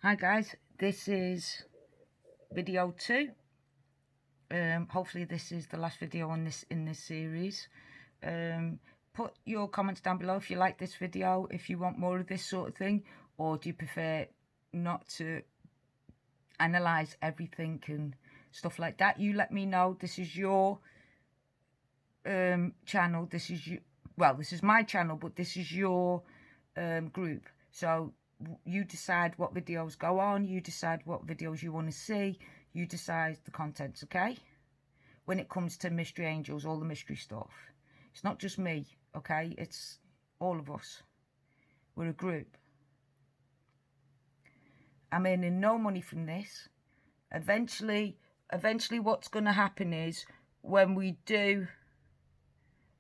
Hi guys, this is video 2. Hopefully this is the last video on in this series. Put your comments down below if you like this video, if you want more of this sort of thing, or do you prefer not to analyze everything and stuff like that. You let me know. This is your channel. This is my channel, but this is your group. So you decide what videos go on, you decide what videos you want to see, you decide the contents, okay? When it comes to Mystery Angels, all the mystery stuff, it's not just me, okay? It's all of us. We're a group. I'm earning no money from this. Eventually what's going to happen is when we do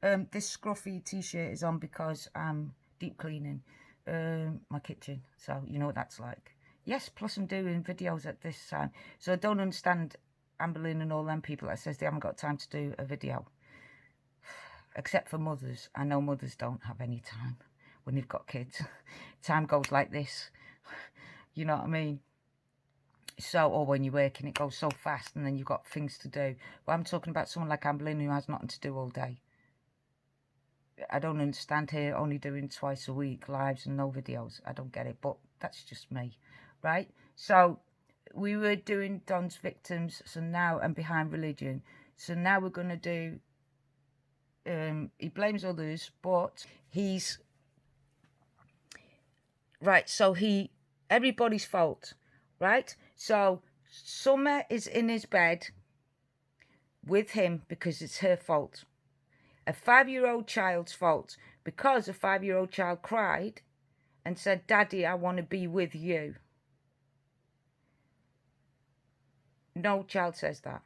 this scruffy t-shirt is on because I'm deep cleaning my kitchen, so you know what that's like. Yes, plus I'm doing videos at this time, so I don't understand Amberlynn and all them people that says they haven't got time to do a video, except for mothers. I know mothers don't have any time when they've got kids. Time goes like this, you know what I mean? So, or when you're working, it goes so fast and then you've got things to do. But I'm talking about someone like Amberlynn who has nothing to do all day. I don't understand her only doing twice a week lives and no videos. I don't get it, but that's just me, right? So we were doing Don's victims, so now, and behind religion. So now we're going to do, he blames others, but he's, right, so everybody's fault, right? So Summer is in his bed with him because it's her fault. A 5-year-old child's fault because a 5-year-old child cried and said, "Daddy, I want to be with you." No child says that.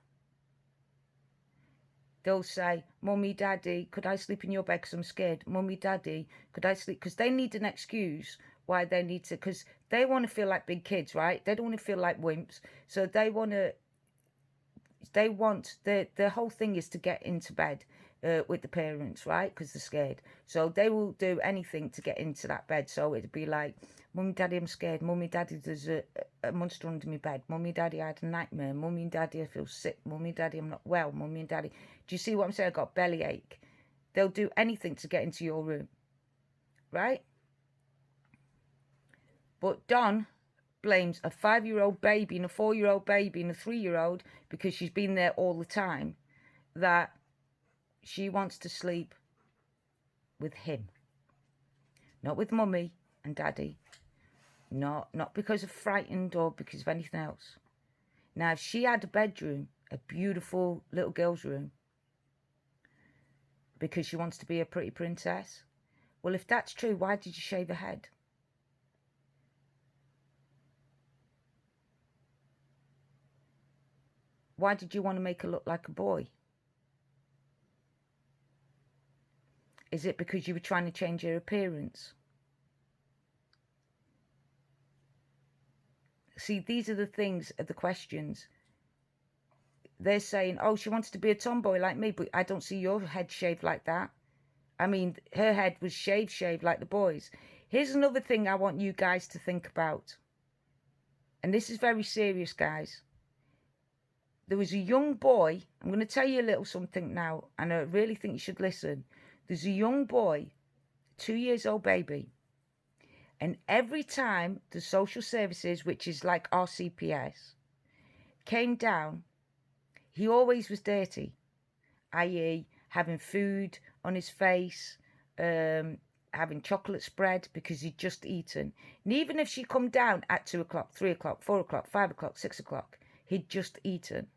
They'll say, "Mummy, Daddy, could I sleep in your bed because I'm scared? Mummy, Daddy, could I sleep?" Because they need an excuse why they need to, because they want to feel like big kids, right? They don't want to feel like wimps. So they want, their whole thing is to get into bed with the parents, right? Because they're scared. So they will do anything to get into that bed. So it'd be like, "Mummy, Daddy, I'm scared. Mummy, Daddy, there's a monster under my bed. Mummy, Daddy, I had a nightmare. Mummy and Daddy, I feel sick. Mummy, Daddy, I'm not well. Mummy and Daddy." Do you see what I'm saying? I got bellyache. They'll do anything to get into your room, right? But Don blames a 5-year-old baby and a 4-year-old baby and a 3-year-old because she's been there all the time, that she wants to sleep with him, not with Mummy and Daddy, not because of frightened or because of anything else. Now, if she had a bedroom, a beautiful little girl's room, because she wants to be a pretty princess, well, if that's true, why did you shave her head? Why did you want to make her look like a boy? Is it because you were trying to change her appearance? See, these are the things, are the questions. They're saying, "Oh, she wants to be a tomboy like me," but I don't see your head shaved like that. I mean, her head was shaved like the boys. Here's another thing I want you guys to think about. And this is very serious, guys. There was a young boy. I'm going to tell you a little something now, and I really think you should listen. There's a young boy, 2-year-old baby. And every time the social services, which is like RCPS, came down, he always was dirty, i.e. having food on his face, having chocolate spread because he'd just eaten. And even if she come down at 2 o'clock, 3 o'clock, 4 o'clock, 5 o'clock, 6 o'clock, he'd just eaten.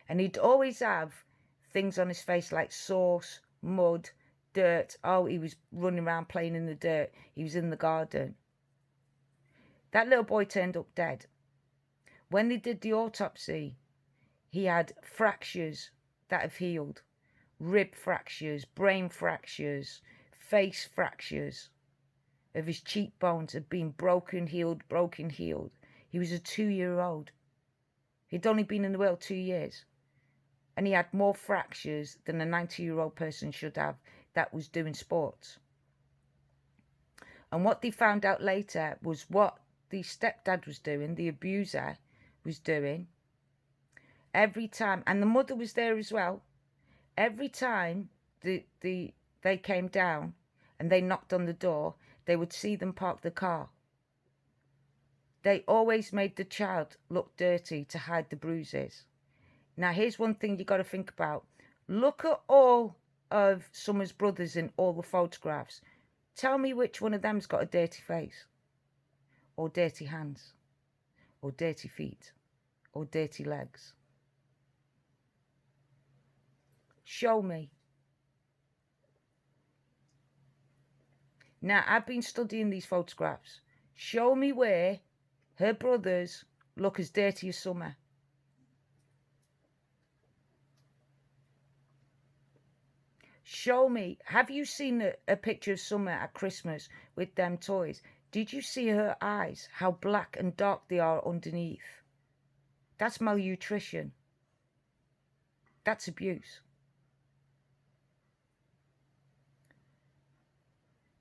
And he'd always have things on his face like sauce, mud, dirt. Oh, he was running around playing in the dirt. He was in the garden. That little boy turned up dead. When they did the autopsy, he had fractures that have healed. Rib fractures, brain fractures, face fractures of his cheekbones had been broken, healed, broken, healed. He was a 2-year-old. He'd only been in the world 2 years. And he had more fractures than a 90-year-old person should have that was doing sports. And what they found out later was what the stepdad was doing, the abuser was doing, every time, and the mother was there as well, every time they came down and they knocked on the door, they would see them park the car. They always made the child look dirty to hide the bruises. Now, here's one thing you got to think about. Look at all of Summer's brothers in all the photographs. Tell me which one of them's got a dirty face, or dirty hands, or dirty feet, or dirty legs. Show me. Now, I've been studying these photographs. Show me where her brothers look as dirty as Summer. Show me. Have you seen a picture of Summer at Christmas with them toys? Did you see her eyes, how black and dark they are underneath? That's malnutrition. That's abuse.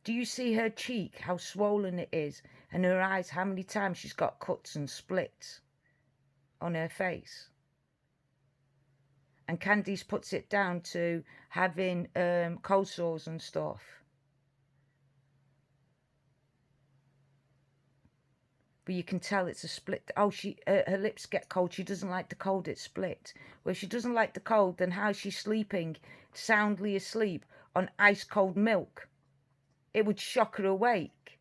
Do you see her cheek, how swollen it is, and her eyes, how many times she's got cuts and splits on her face? And Candice puts it down to having cold sores and stuff. But you can tell it's a split. Oh, her lips get cold. She doesn't like the cold. It's split. Well, if she doesn't like the cold, then how is she sleeping soundly asleep on ice cold milk? It would shock her awake.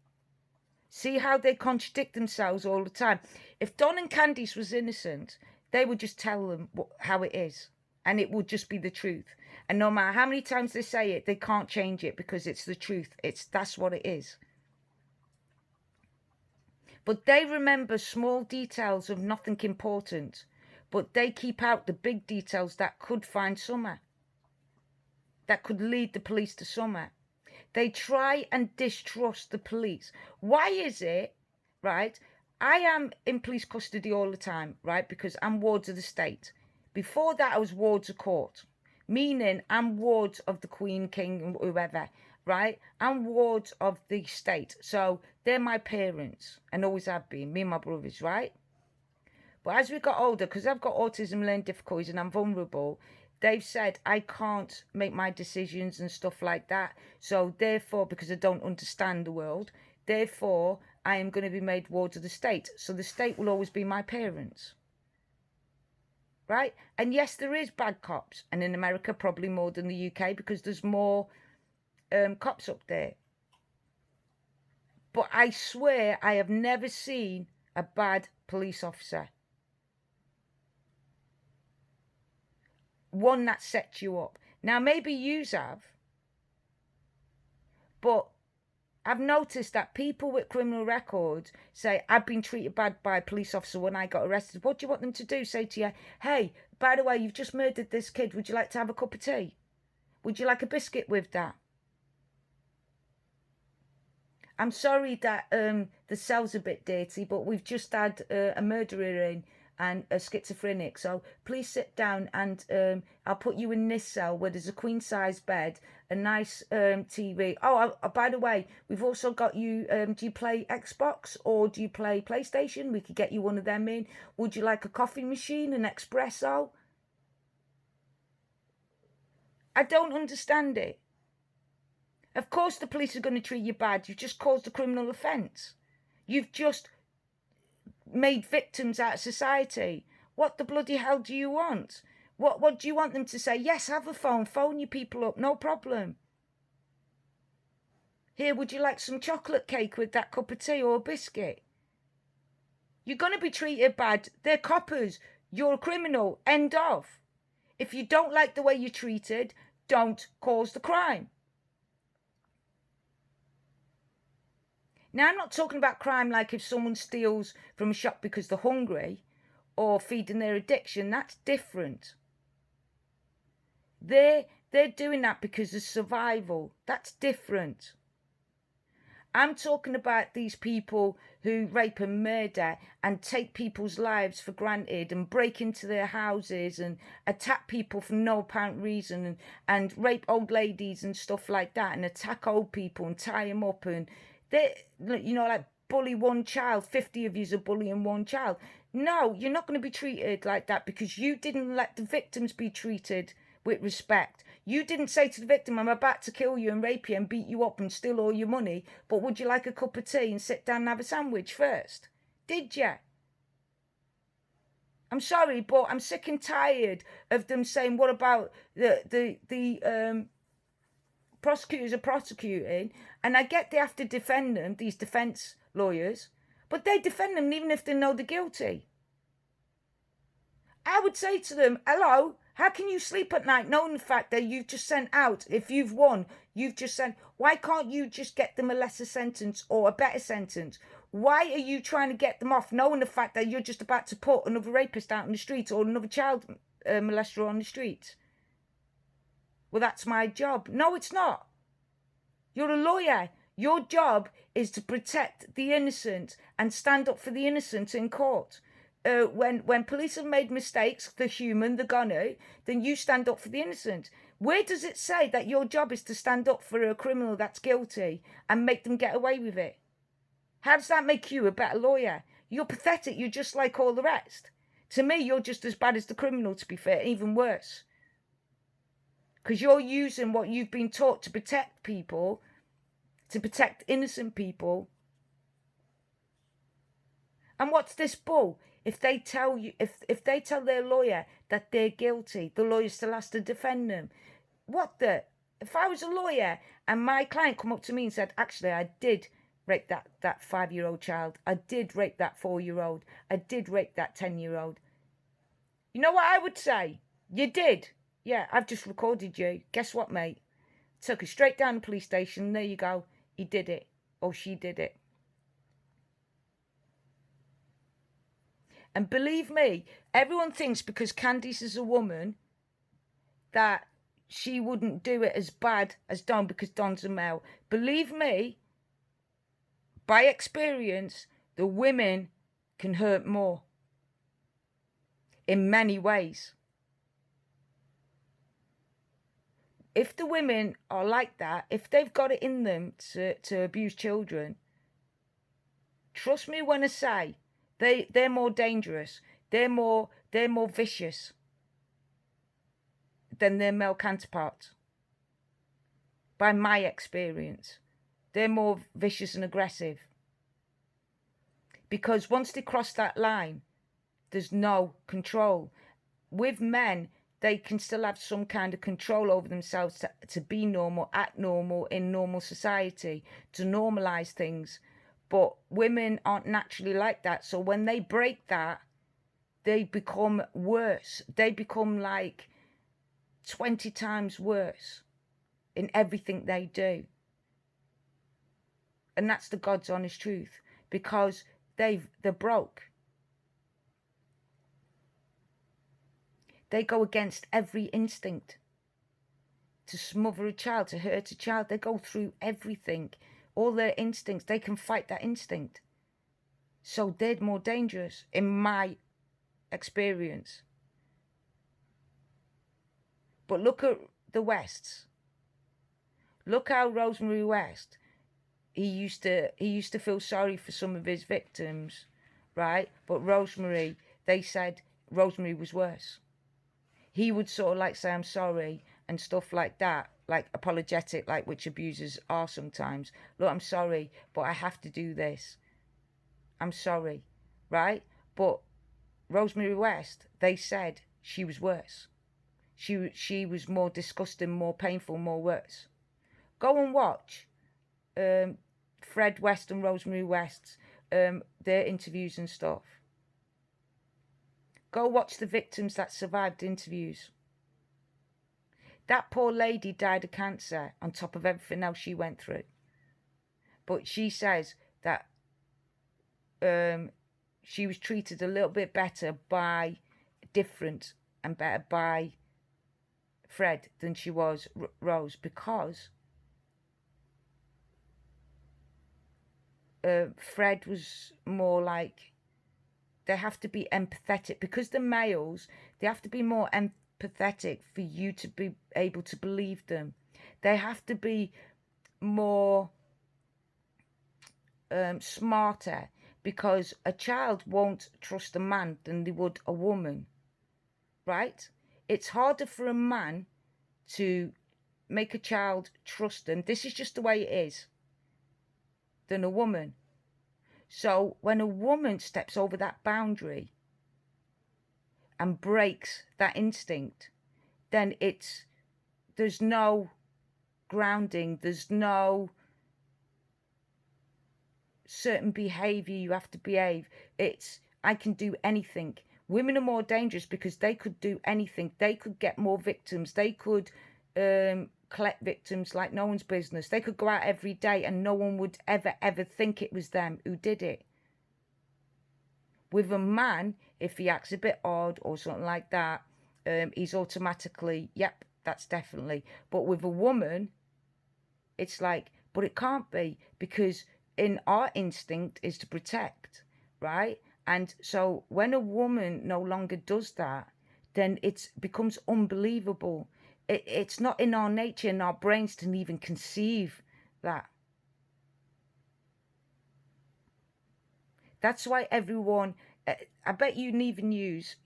See how they contradict themselves all the time. If Don and Candice was innocent, they would just tell them how it is. And it would just be the truth. And no matter how many times they say it, they can't change it because it's the truth. That's what it is. But they remember small details of nothing important. But they keep out the big details that could find Summer. That could lead the police to Summer. They try and distrust the police. Why is it, right? I am in police custody all the time, right? Because I'm wards of the state. Before that, I was wards of court, meaning I'm wards of the Queen, King, whoever, right? I'm wards of the state. So they're my parents and always have been, me and my brothers, right? But as we got older, because I've got autism, learning difficulties, and I'm vulnerable, they've said I can't make my decisions and stuff like that. So therefore, because I don't understand the world, therefore, I am going to be made wards of the state. So the state will always be my parents. Right? And yes, there is bad cops. And in America, probably more than the UK because there's more cops up there. But I swear I have never seen a bad police officer. One that sets you up. Now, maybe yous have. But I've noticed that people with criminal records say, I've been treated bad by a police officer when I got arrested. What do you want them to do? Say to you, hey, by the way, you've just murdered this kid. Would you like to have a cup of tea? Would you like a biscuit with that? I'm sorry that the cell's a bit dirty, but we've just had a murderer in and a schizophrenic. So please sit down and I'll put you in this cell where there's a queen size bed, a nice TV. Oh, by the way, we've also got you, do you play Xbox or do you play PlayStation? We could get you one of them in. Would you like a coffee machine, an espresso? I don't understand it. Of course the police are going to treat you bad. You've just caused a criminal offence. You've just made victims out of society. What the bloody hell do you want? What do you want them to say? Yes, have a phone your people up, no problem. Here, would you like some chocolate cake with that cup of tea or a biscuit? You're going to be treated bad. They're coppers. You're a criminal. End of. If you don't like the way you're treated, don't cause the crime. Now, I'm not talking about crime like if someone steals from a shop because they're hungry or feeding their addiction. That's different. They're doing that because of survival. That's different. I'm talking about these people who rape and murder and take people's lives for granted and break into their houses and attack people for no apparent reason and rape old ladies and stuff like that and attack old people and tie them up and they, you know, like bully one child, 50 of you's are bullying one child. No, you're not going to be treated like that because you didn't let the victims be treated with respect. You didn't say to the victim, I'm about to kill you and rape you and beat you up and steal all your money, but would you like a cup of tea and sit down and have a sandwich first? Did you? I'm sorry, but I'm sick and tired of them saying, what about the prosecutors are prosecuting? And I get they have to defend them, these defense lawyers, but they defend them even if they know they're guilty. I would say to them, hello, how can you sleep at night knowing the fact that you've just sent out, if you've won, you've just sent, why can't you just get them a lesser sentence or a better sentence? Why are you trying to get them off knowing the fact that you're just about to put another rapist out in the street or another child molester on the street? Well, that's my job. No, it's not. You're a lawyer. Your job is to protect the innocent and stand up for the innocent in court. When police have made mistakes, the human, the gunner, then you stand up for the innocent. Where does it say that your job is to stand up for a criminal that's guilty and make them get away with it? How does that make you a better lawyer? You're pathetic. You're just like all the rest. To me, you're just as bad as the criminal, to be fair, even worse. Because you're using what you've been taught to protect people, to protect innocent people. And what's this bull? If they tell you, if they tell their lawyer that they're guilty, the lawyer still has to defend them. What the? If I was a lawyer and my client come up to me and said, actually, I did rape that 5-year-old child. I did rape that 4-year-old. I did rape that 10-year-old. You know what I would say? You did. Yeah, I've just recorded you. Guess what, mate? Took her straight down the police station. There you go. He did it. Or she did it. And believe me, everyone thinks because Candice is a woman that she wouldn't do it as bad as Don because Don's a male. Believe me, by experience, the women can hurt more in many ways. If the women are like that, if they've got it in them to abuse children, trust me when I say they're more dangerous, they're more vicious than their male counterparts. By my experience, they're more vicious and aggressive. Because once they cross that line, there's no control. With men, they can still have some kind of control over themselves to be normal, act normal in normal society, to normalize things. But women aren't naturally like that. So when they break that, they become worse. They become like 20 times worse in everything they do. And that's the God's honest truth. Because they're broke. They go against every instinct. To smother a child, to hurt a child, they go through everything. All their instincts, they can fight that instinct. So they're more dangerous, in my experience. But look at the Wests. Look how Rosemary West, he used to feel sorry for some of his victims, right? But Rosemary, they said Rosemary was worse. He would sort of like say, I'm sorry, and stuff like that, like apologetic, like which abusers are sometimes. Look, I'm sorry, but I have to do this. I'm sorry, right? But Rosemary West, they said she was worse. She was more disgusting, more painful, more worse. Go and watch Fred West and Rosemary West's their interviews and stuff. Go watch the victims that survived interviews. That poor lady died of cancer on top of everything else she went through. But she says that she was treated a little bit better by Fred than she was Rose, because Fred was more like, they have to be empathetic. Because the males, they have to be more empathetic for you to be able to believe them. They have to be more smarter, because a child won't trust a man than they would a woman, right? It's harder for a man to make a child trust them, this is just the way it is, than a woman. So when a woman steps over that boundary and breaks that instinct, then there's no grounding, there's no certain behavior you have to behave. It's, I can do anything. Women are more dangerous because they could do anything. They could get more victims. They could collect victims like no one's business. They could go out every day and no one would ever think it was them who did it. With a man, if he acts a bit odd or something like that, he's automatically, yep, that's definitely. But with a woman, it's like, but it can't be, because in our instinct is to protect, right? And so when a woman no longer does that, then it becomes unbelievable. It's not in our nature, in our brains, to even conceive that. That's why everyone, I bet you even use,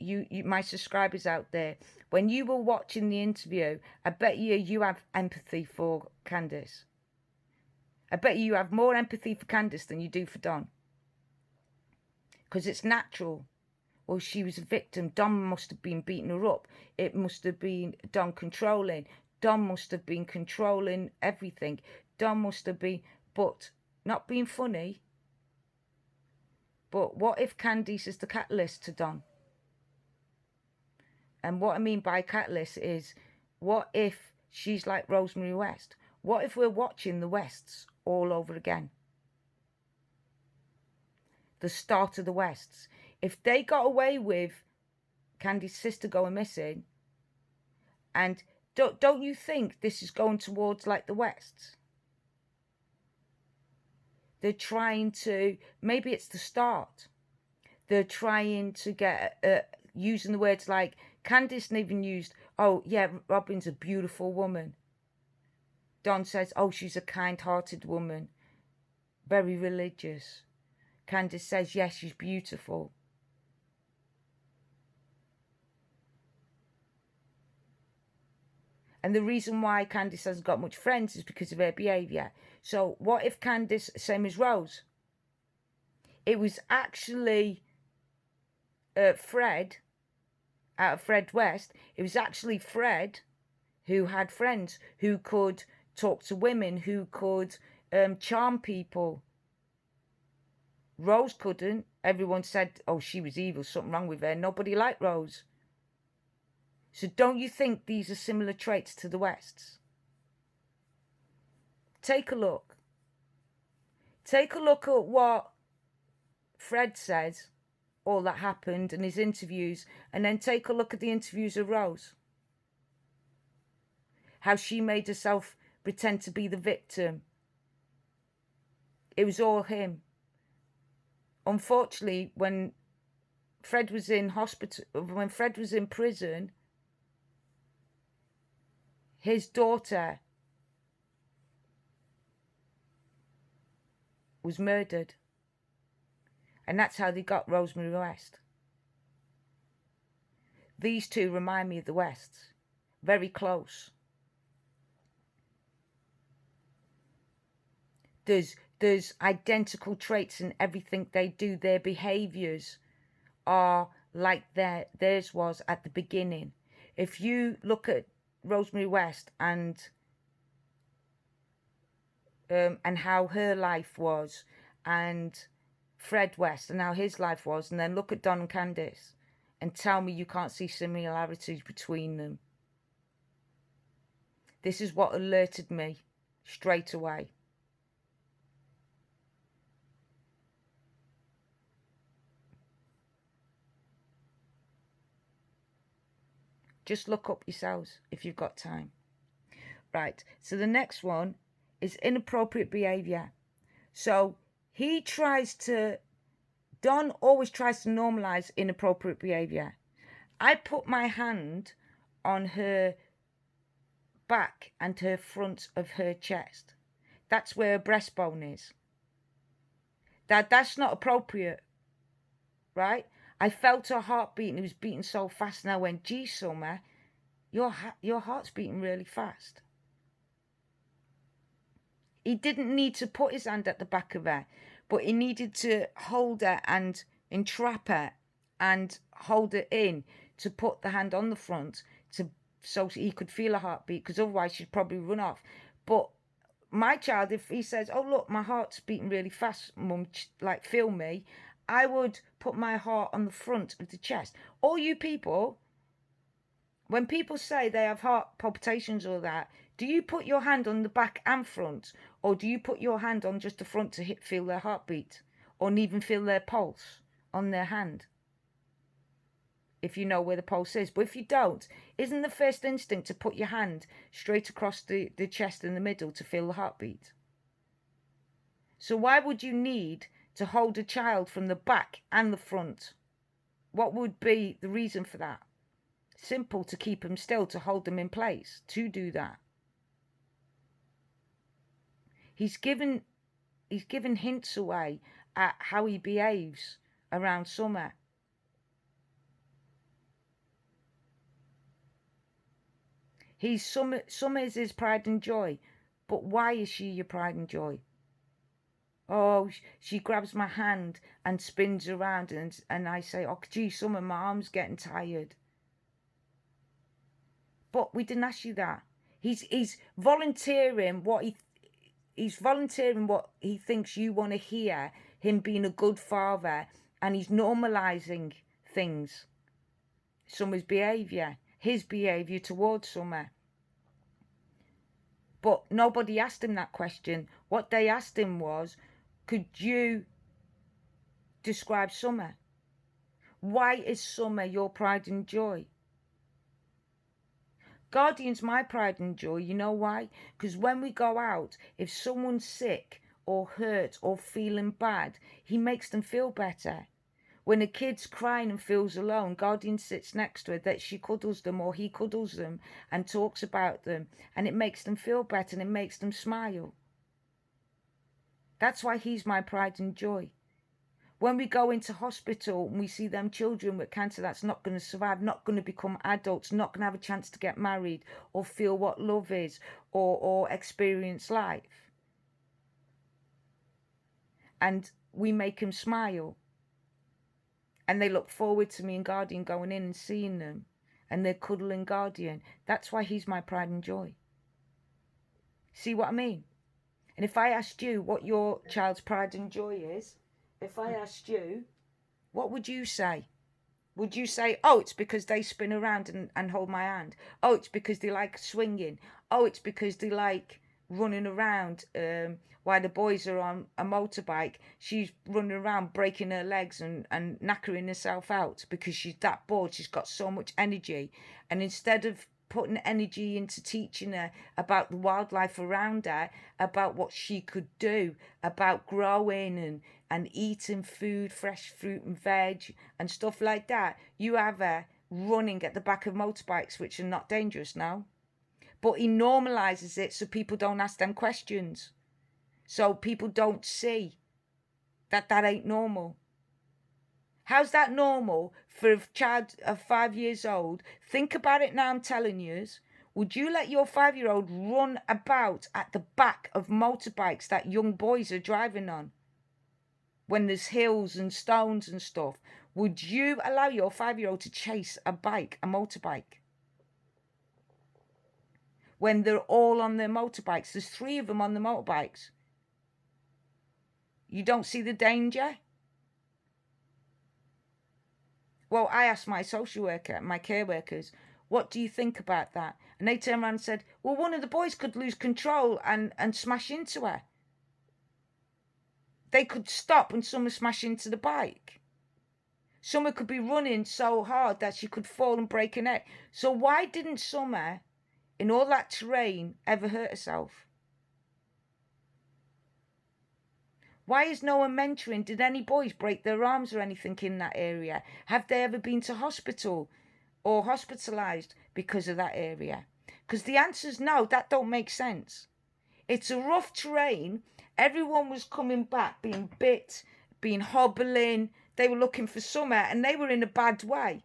my subscribers out there, when you were watching the interview, I bet you have empathy for Candice. I bet you have more empathy for Candice than you do for Don. Because it's natural. Well, she was a victim. Don must have been beating her up. It must have been Don controlling. Don must have been controlling everything. Don must have been, but not being funny. But what if Candice is the catalyst to Don? And what I mean by catalyst is, what if she's like Rosemary West? What if we're watching the Wests all over again? The start of the Wests. If they got away with Candy's sister going missing, and don't you think this is going towards like the Wests? They're trying to, maybe it's the start. They're trying to get, using the words like, Candice even used, oh yeah, Robin's a beautiful woman. Don says, oh, she's a kind-hearted woman, very religious. Candice says, yes, she's beautiful. And the reason why Candice hasn't got much friends is because of her behaviour. So what if Candice, same as Rose? It was actually Fred, out of Fred West, it was actually Fred who had friends, who could talk to women, who could charm people. Rose couldn't. Everyone said, oh, she was evil, something wrong with her. Nobody liked Rose. So don't you think these are similar traits to the Wests? Take a look. Take a look at what Fred says, all that happened, and his interviews, and then take a look at the interviews of Rose. How she made herself pretend to be the victim. It was all him. Unfortunately, when Fred was in hospital, when Fred was in prison, his daughter was murdered. And that's how they got Rosemary West. These two remind me of the Wests. Very close. There's identical traits in everything they do. Their behaviours are like theirs was at the beginning. If you look at Rosemary West and how her life was, and Fred West and how his life was, and then look at Don and Candice and tell me you can't see similarities between them. This is what alerted me straight away. Just look up yourselves if you've got time. Right, so the next one is inappropriate behaviour. So Don always tries to normalise inappropriate behaviour. I put my hand on her back and her front of her chest. That's where her breastbone is. That's not appropriate, right? I felt her heart beating. It was beating so fast, and I went, gee, Summer, your heart's beating really fast. He didn't need to put his hand at the back of her, but he needed to hold her and entrap her and hold her in to put the hand on the front so he could feel her heartbeat, because otherwise she'd probably run off. But my child, if he says, oh, look, my heart's beating really fast, Mum, like, feel me, I would put my heart on the front of the chest. All you people, when people say they have heart palpitations or that, do you put your hand on the back and front, or do you put your hand on just the front to feel their heartbeat, or even feel their pulse on their hand? If you know where the pulse is. But if you don't, isn't the first instinct to put your hand straight across the chest in the middle to feel the heartbeat? So why would you need to hold a child from the back and the front? What would be the reason for that? Simple, to keep them still, to hold them in place, to do that. He's given hints away at how he behaves around Summer. Summer is his pride and joy. But why is she your pride and joy? Oh, she grabs my hand and spins around, and I say, oh, gee, Summer, my arm's getting tired. But we didn't ask you that. He's volunteering what he's volunteering what he thinks you want to hear, him being a good father, and he's normalizing things. Summer's behaviour, his behaviour towards Summer. But nobody asked him that question. What they asked him was, could you describe Summer? Why is Summer your pride and joy? Guardian's my pride and joy. You know why? Because when we go out, if someone's sick or hurt or feeling bad, he makes them feel better. When a kid's crying and feels alone, Guardian sits next to her, that she cuddles them or he cuddles them and talks about them, and it makes them feel better and it makes them smile. That's why he's my pride and joy. When we go into hospital and we see them children with cancer that's not going to survive, not going to become adults, not going to have a chance to get married or feel what love is or experience life. And we make them smile. And they look forward to me and Guardian going in and seeing them. And they're cuddling Guardian. That's why he's my pride and joy. See what I mean? And if I asked you what your child's pride and joy is, if I asked you, what would you say? Would you say, oh, it's because they spin around and hold my hand? Oh, it's because they like swinging. Oh, it's because they like running around while the boys are on a motorbike. She's running around breaking her legs and knackering herself out because she's that bored. She's got so much energy. And instead of putting energy into teaching her about the wildlife around her, about what she could do, about growing and eating food, fresh fruit and veg and stuff like that, you have her running at the back of motorbikes, which are not dangerous now. But he normalizes it so people don't ask them questions. So people don't see that ain't normal. How's that normal for a child of 5 years old? Think about it now, I'm telling you. Would you let your 5-year-old run about at the back of motorbikes that young boys are driving on? When there's hills and stones and stuff, would you allow your 5-year-old to chase a motorbike? When they're all on their motorbikes, there's 3 of them on the motorbikes. You don't see the danger? Well, I asked my social worker, my care workers, what do you think about that? And they turned around and said, well, one of the boys could lose control and smash into her. They could stop and Summer smash into the bike. Summer could be running so hard that she could fall and break her neck. So why didn't Summer, in all that terrain, ever hurt herself? Why is no one mentoring? Did any boys break their arms or anything in that area? Have they ever been to hospital or hospitalised because of that area? Because the answer's no, that don't make sense. It's a rough terrain. Everyone was coming back being bit been hobbling. They were looking for summer and they were in a bad way.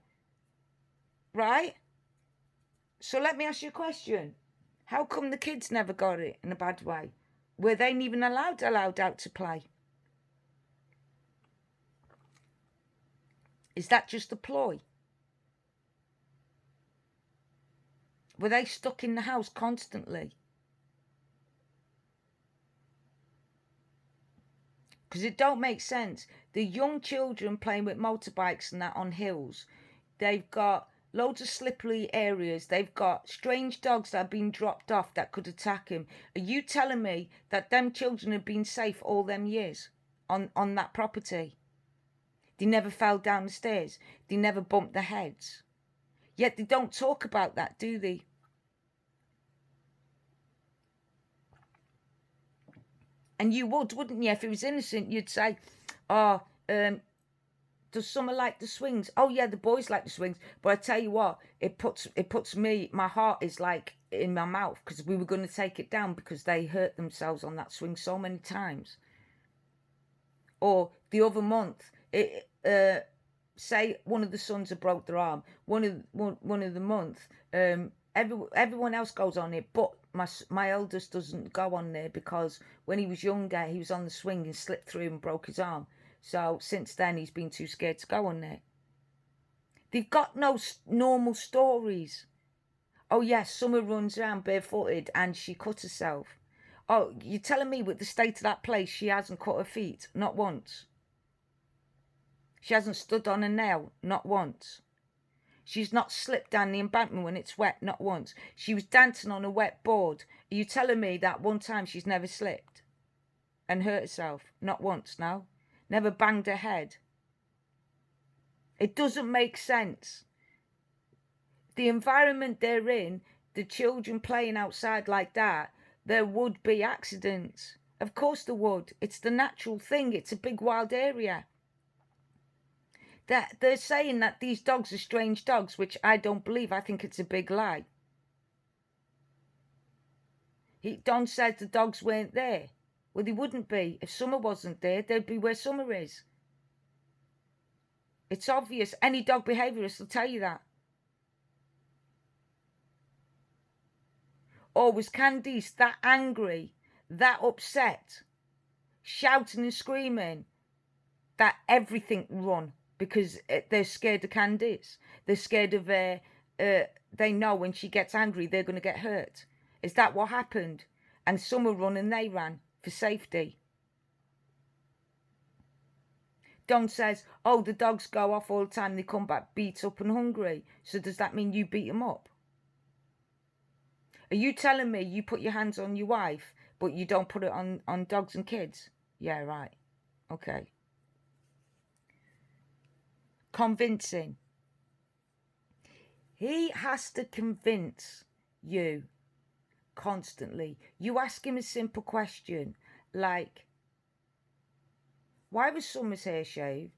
Right? So let me ask you a question. How come the kids never got it in a bad way? Were they even allowed out to play? Is that just a ploy? Were they stuck in the house constantly? Because it don't make sense. The young children playing with motorbikes and that on hills, they've got loads of slippery areas. They've got strange dogs that have been dropped off that could attack him. Are you telling me that them children have been safe all them years on that property? They never fell down the stairs. They never bumped their heads. Yet they don't talk about that, do they? And you would, wouldn't you? If it was innocent, you'd say, oh, does Summer like the swings? Oh, yeah, the boys like the swings. But I tell you what, it puts me, my heart is like in my mouth because we were going to take it down because they hurt themselves on that swing so many times. Or the other month, say one of the sons had broke their arm. One of the month, everyone else goes on it, but my eldest doesn't go on there because when he was younger, he was on the swing and slipped through and broke his arm. So since then, he's been too scared to go on there. They've got no normal stories. Oh yes, Summer runs around barefooted and she cut herself. Oh, you're telling me with the state of that place, she hasn't cut her feet? Not once. She hasn't stood on a nail? Not once. She's not slipped down the embankment when it's wet? Not once. She was dancing on a wet board. Are you telling me that one time she's never slipped and hurt herself? Not once, no. Never banged her head. It doesn't make sense. The environment they're in, the children playing outside like that, there would be accidents. Of course there would. It's the natural thing. It's a big wild area. They're saying that these dogs are strange dogs, which I don't believe. I think it's a big lie. Don said the dogs weren't there. Well, they wouldn't be. If Summer wasn't there, they'd be where Summer is. It's obvious. Any dog behaviourist will tell you that. Or was Candice that angry, that upset, shouting and screaming that everything run because they're scared of Candice? They're scared of they know when she gets angry they're going to get hurt. Is that what happened? And some were run and they ran for safety. Don says, oh, the dogs go off all the time. They come back beat up and hungry. So does that mean you beat them up? Are you telling me you put your hands on your wife, but you don't put it on dogs and kids? Yeah, right. Okay. Convincing. He has to convince you constantly. You ask him a simple question like, why was Summer's hair shaved?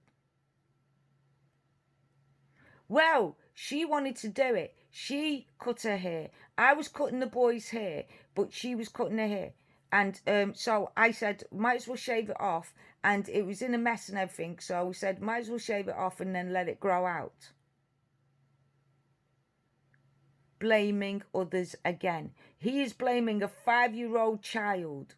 Well, she wanted to do it. She cut her hair. I was cutting the boy's hair, but she was cutting her hair. And so I said, might as well shave it off. And it was in a mess and everything. So we said, might as well shave it off and then let it grow out. Blaming others again. He is blaming a 5-year-old child.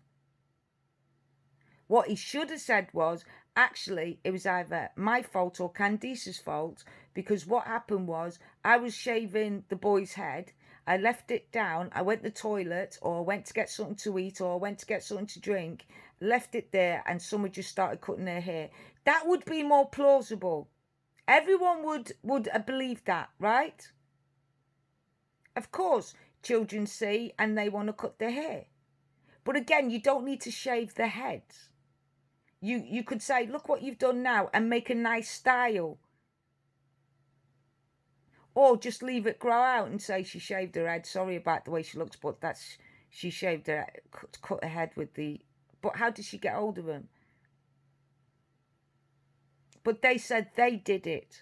What he should have said was, actually, it was either my fault or Candice's fault, because what happened was I was shaving the boy's head. I left it down. I went to the toilet or went to get something to eat or went to get something to drink, left it there, and someone just started cutting their hair. That would be more plausible. Everyone would believe that, right? Of course, children see and they want to cut their hair. But again, you don't need to shave their heads. You could say, look what you've done now and make a nice style. Or just leave it grow out and say she shaved her head. Sorry about the way she looks, but she shaved her, cut her head with the... But how did she get hold of him? But they said they did it.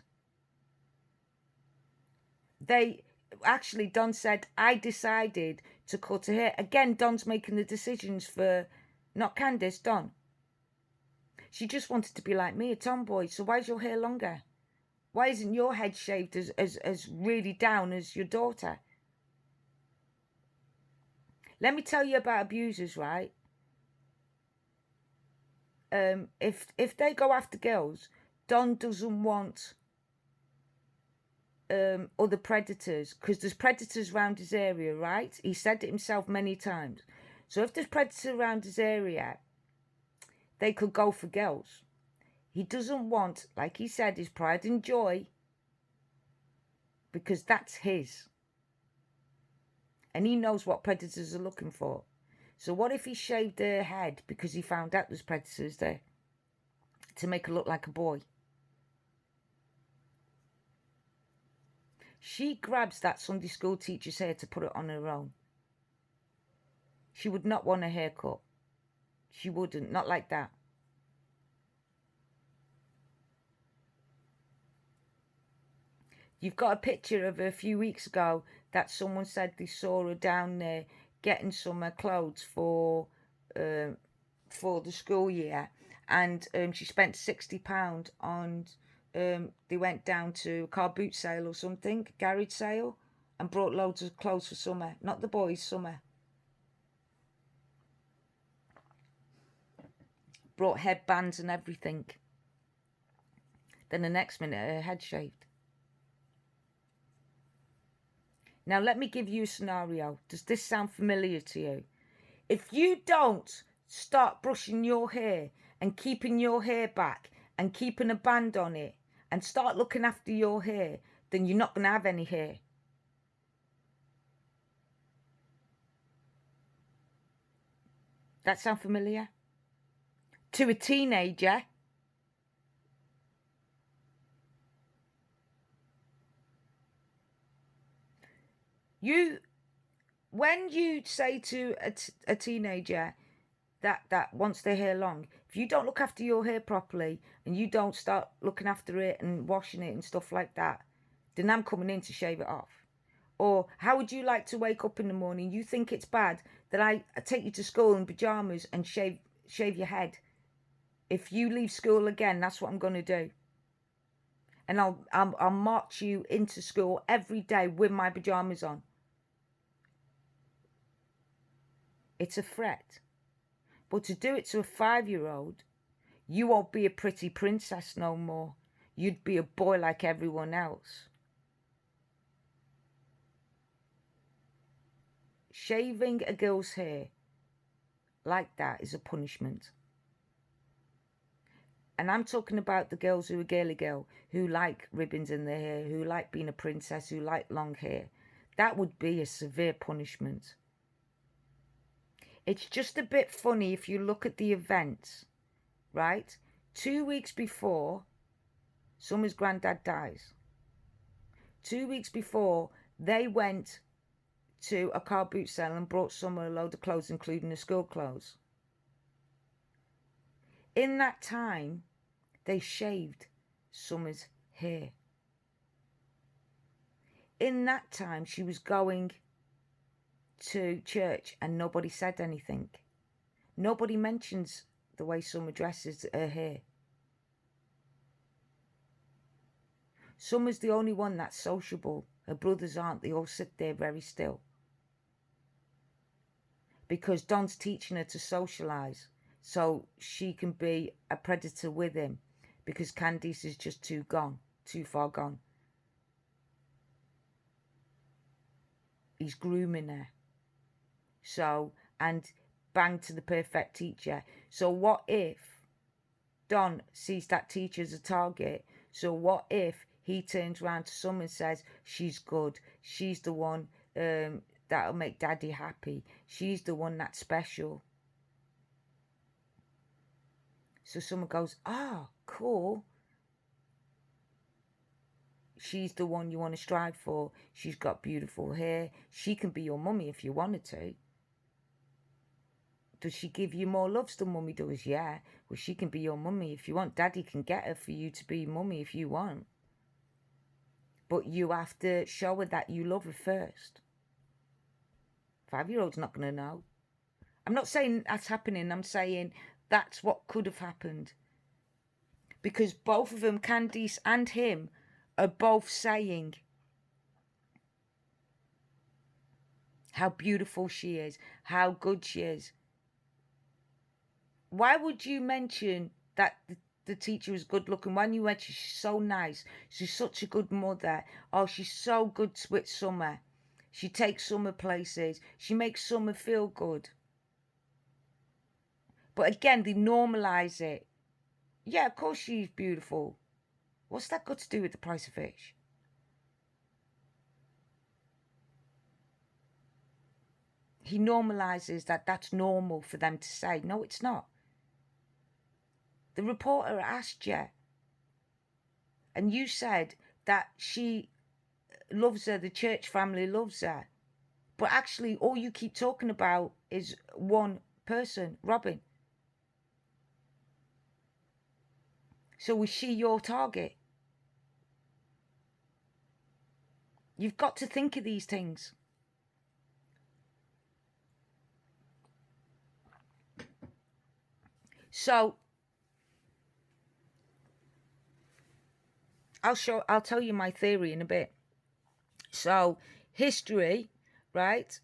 Actually, Don said, I decided to cut her hair. Again, Don's making the decisions for, not Candice, Don. She just wanted to be like me, a tomboy. So why is your hair longer? Why isn't your head shaved as really down as your daughter? Let me tell you about abusers, right? If they go after girls, Don doesn't want other predators, because there's predators around his area, right? He said it himself many times. So if there's predators around his area, they could go for girls. He doesn't want, like he said, his pride and joy, because that's his. And he knows what predators are looking for. So what if he shaved her head because he found out there's predators there, to make her look like a boy? She grabs that Sunday school teacher's hair to put it on her own. She would not want a haircut. She wouldn't, not like that. You've got a picture of her a few weeks ago that someone said they saw her down there getting some clothes for the school year, and she spent £60 on. They went down to a car boot sale or something, garage sale, and brought loads of clothes for summer. Not the boys, summer. Brought headbands and everything. Then the next minute, her head shaved. Now, let me give you a scenario. Does this sound familiar to you? If you don't start brushing your hair and keeping your hair back and keeping a band on it and start looking after your hair, then you're not going to have any hair. That sound familiar? To a teenager, when you say to a teenager that wants their hair long, if you don't look after your hair properly and you don't start looking after it and washing it and stuff like that, then I'm coming in to shave it off. Or how would you like to wake up in the morning? You think it's bad that I take you to school in pajamas and shave your head? If you leave school again, that's what I'm going to do. And I'll march you into school every day with my pajamas on. It's a threat. But to do it to a 5-year-old, you won't be a pretty princess no more. You'd be a boy like everyone else. Shaving a girl's hair like that is a punishment. And I'm talking about the girls who are girly girl, who like ribbons in their hair, who like being a princess, who like long hair. That would be a severe punishment. It's just a bit funny if you look at the events, right? 2 weeks before Summer's granddad dies, 2 weeks before, they went to a car boot sale and brought Summer a load of clothes, including the school clothes. In that time, they shaved Summer's hair. In that time, she was going to church and nobody said anything. Nobody mentions the way Summer dresses her hair. Summer's the only one that's sociable. Her brothers aren't. They all sit there very still. Because Don's teaching her to socialise so she can be a predator with him, because Candice is just too far gone. He's grooming her. So, and bang to the perfect teacher. So what if Don sees that teacher as a target? So what if he turns around to Summer and says, she's good, she's the one that'll make Daddy happy, she's the one that's special? So Summer goes, cool. She's the one you want to strive for. She's got beautiful hair. She can be your mummy if you wanted to. Does she give you more loves than Mummy does? Yeah. Well, she can be your mummy if you want. Daddy can get her for you to be mummy if you want. But you have to show her that you love her first. 5-year-old's not going to know. I'm not saying that's happening. I'm saying that's what could have happened. because both of them, Candice and him, are both saying how beautiful she is, how good she is. Why would you mention that the teacher is good looking when you mention she's so nice, she's such a good mother, oh, she's so good with Summer, she takes Summer places, she makes Summer feel good? But again, they normalise it. Yeah, of course she's beautiful. What's that got to do with the price of fish? He normalises that that's normal for them to say. No, it's not. The reporter asked you, and you said that she loves her, the church family loves her. But actually, all you keep talking about is one person, Robin. So was she your target? You've got to think of these things. So I'll tell you my theory in a bit. So history, right?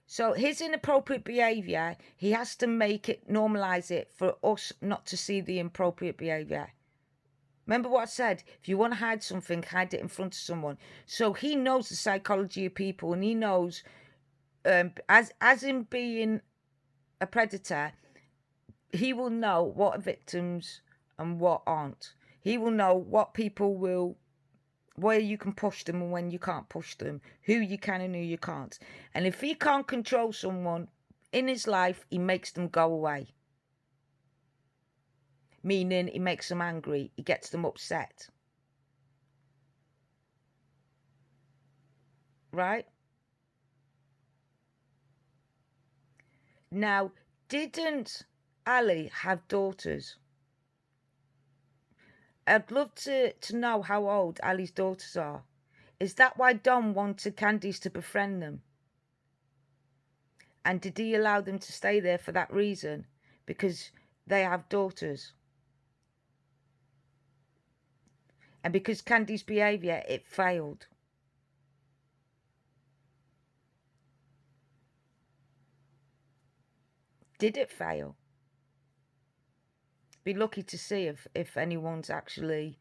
So his inappropriate behaviour, he has to make it, normalise it for us not to see the inappropriate behaviour. Remember what I said? If you want to hide something, hide it in front of someone. So he knows the psychology of people, and he knows, as in being a predator, he will know what are victims and what aren't. He will know what people will, where you can push them and when you can't push them, who you can and who you can't. And if he can't control someone in his life, he makes them go away. Meaning he makes them angry, he gets them upset. Right? Now, didn't Ali have daughters? I'd love to know how old Ali's daughters are. Is that why Don wanted Candice to befriend them? And did he allow them to stay there for that reason? Because they have daughters. And because Candice's behaviour, it failed. Did it fail? Be lucky to see if anyone's actually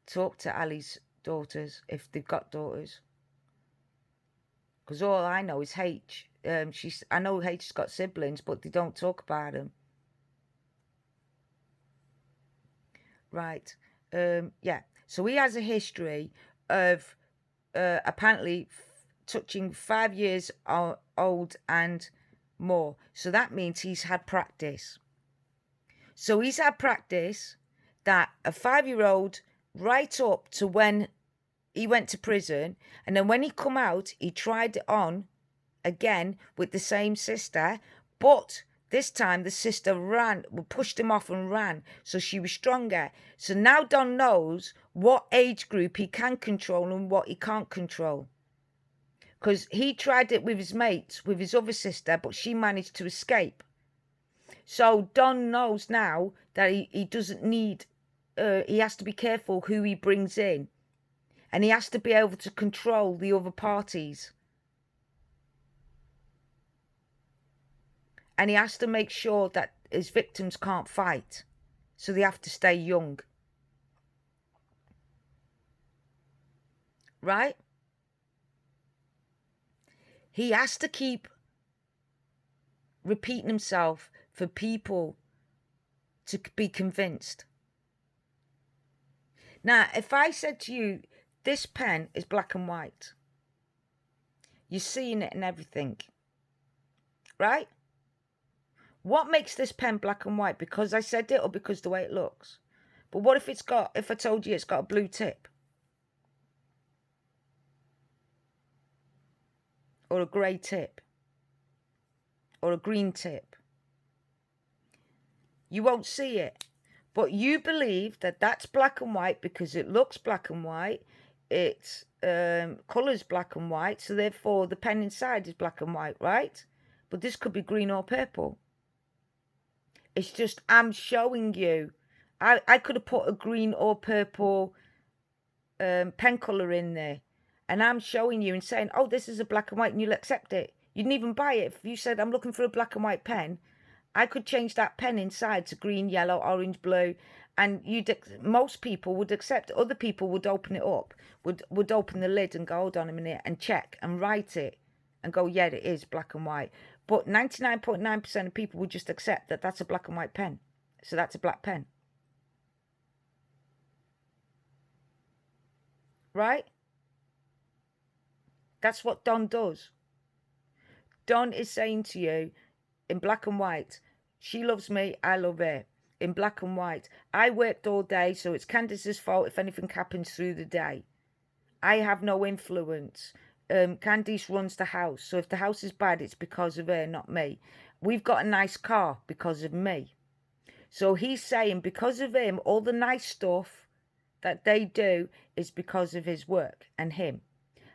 talked to Ali's daughters, if they've got daughters. Because all I know is H. I know H's got siblings, but they don't talk about them. Right. Yeah. So he has a history of apparently touching 5 years old and more. So that means he's had practice. So he's had practice that a 5-year-old right up to when he went to prison, and then when he come out, he tried it on again with the same sister, but this time the sister pushed him off and ran, so she was stronger. So now Don knows what age group he can control and what he can't control. Because he tried it with his mates, with his other sister, but she managed to escape. So Don knows now that he doesn't need, he has to be careful who he brings in. And he has to be able to control the other parties. And he has to make sure that his victims can't fight. So they have to stay young. Right? He has to keep repeating himself for people to be convinced. Now, if I said to you, this pen is black and white, you're seeing it in everything, right? What makes this pen black and white? Because I said it or because the way it looks? But what if I told you it's got a blue tip? Or a grey tip? Or a green tip? You won't see it. But you believe that that's black and white because it looks black and white. Its colour's black and white. So therefore the pen inside is black and white, right? But this could be green or purple. It's just I'm showing you I could have put a green or purple pen colour in there, and I'm showing you and saying, oh, this is a black and white, and you'll accept it. You didn't even buy it. If you said, I'm looking for a black and white pen, I could change that pen inside to green, yellow, orange, blue, and most people would accept it. Other people would open it up, would open the lid and go, hold on a minute, and check and write it and go, yeah, it is black and white. But 99.9% of people would just accept that that's a black and white pen. So that's a black pen. Right? That's what Don does. Don is saying to you in black and white, she loves me, I love her. In black and white, I worked all day, so it's Candice's fault if anything happens through the day. I have no influence. Candice runs the house, so if the house is bad, it's because of her, not me. We've got a nice car because of me. So he's saying because of him, all the nice stuff that they do is because of his work and him.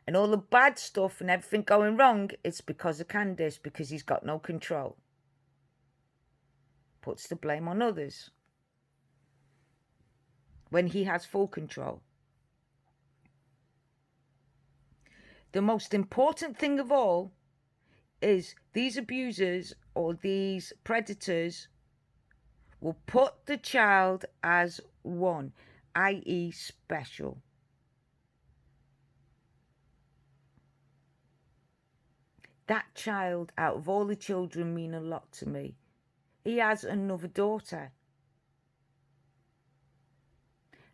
And all the bad stuff and everything going wrong, it's because of Candice, because he's got no control. Puts the blame on others when he has full control. The most important thing of all is these abusers or these predators will put the child as one, i.e. special. That child, out of all the children, mean a lot to me. He has another daughter.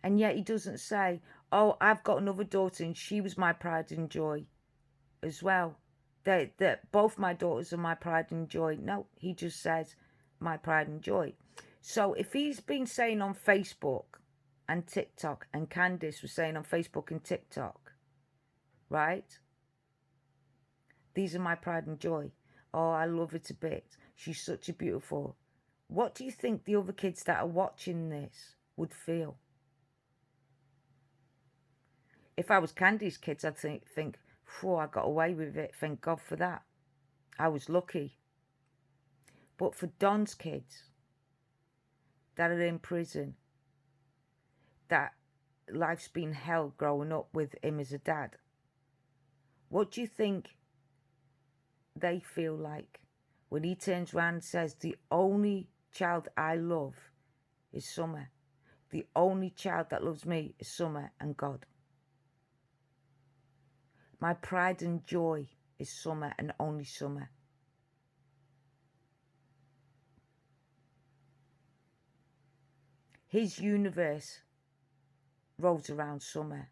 And yet he doesn't say, oh, I've got another daughter and she was my pride and joy as well. That both my daughters are my pride and joy. No, he just says my pride and joy. So if he's been saying on Facebook and TikTok, and Candice was saying on Facebook and TikTok, right? These are my pride and joy. Oh, I love her to bits. She's such a beautiful. What do you think the other kids that are watching this would feel? If I was Candy's kids, I'd think, oh, I got away with it. Thank God for that. I was lucky. But for Don's kids that are in prison, that life's been hell growing up with him as a dad, what do you think they feel like when he turns around and says, the only child I love is Summer. The only child that loves me is Summer and God. My pride and joy is Summer and only Summer. His universe rolls around Summer.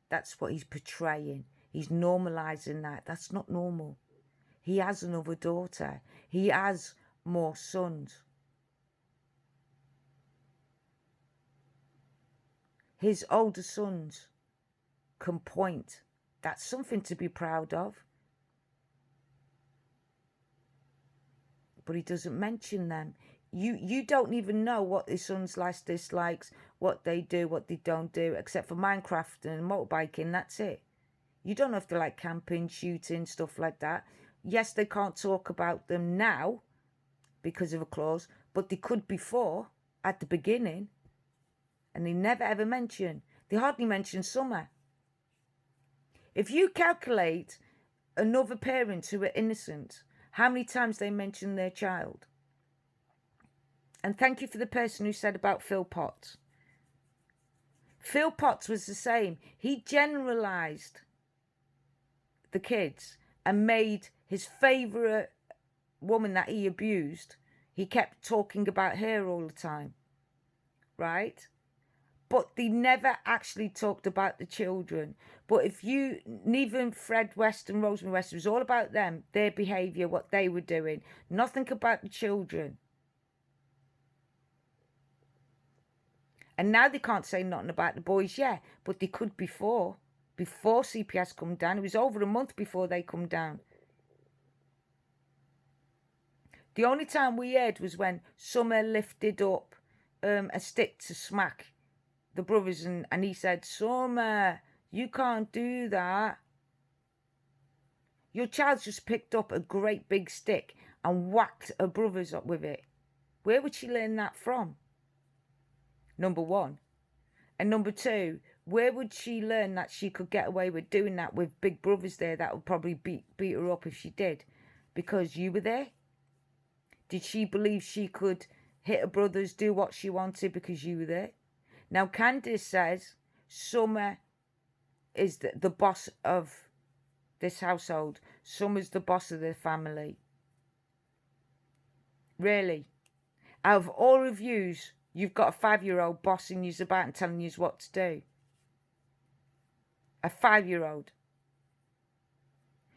That's what he's portraying. He's normalizing that. That's not normal. He has another daughter. He has more sons. His older sons can point. That's something to be proud of. But he doesn't mention them. You don't even know what his son's likes, dislikes, what they do, what they don't do, except for Minecraft and motorbiking. That's it. You don't know if they like camping, shooting, stuff like that. Yes, they can't talk about them now because of a clause, but they could before, at the beginning. And they never ever mention. They hardly mention Summer. If you calculate another parent who are innocent, how many times they mention their child? And thank you for the person who said about Phil Potts. Phil Potts was the same. He generalized the kids and made his favourite woman that he abused, he kept talking about her all the time, right? But they never actually talked about the children. But if you, even Fred West and Rosemary West, it was all about them, their behaviour, what they were doing. Nothing about the children. And now they can't say nothing about the boys, yeah, but they could before CPS come down. It was over a month before they come down. The only time we heard was when Summer lifted up a stick to smack the brothers, and he said, Summer, you can't do that. Your child's just picked up a great big stick and whacked her brothers up with it. Where would she learn that from? number one. And number two, where would she learn that she could get away with doing that with big brothers there that would probably beat her up if she did? Because you were there? Did she believe she could hit her brothers, do what she wanted because you were there? Now, Candice says Summer is the boss of this household. Summer's the boss of the family. Really? Out of all reviews, you've got a 5-year-old bossing you about and telling you what to do. A 5-year-old.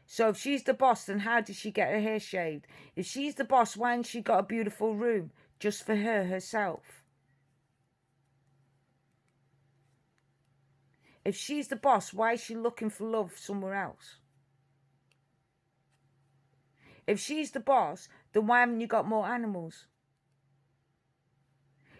So if she's the boss, then how did she get her hair shaved? If she's the boss, why hasn't she got a beautiful room just for her herself? If she's the boss, why is she looking for love somewhere else? If she's the boss, then why haven't you got more animals?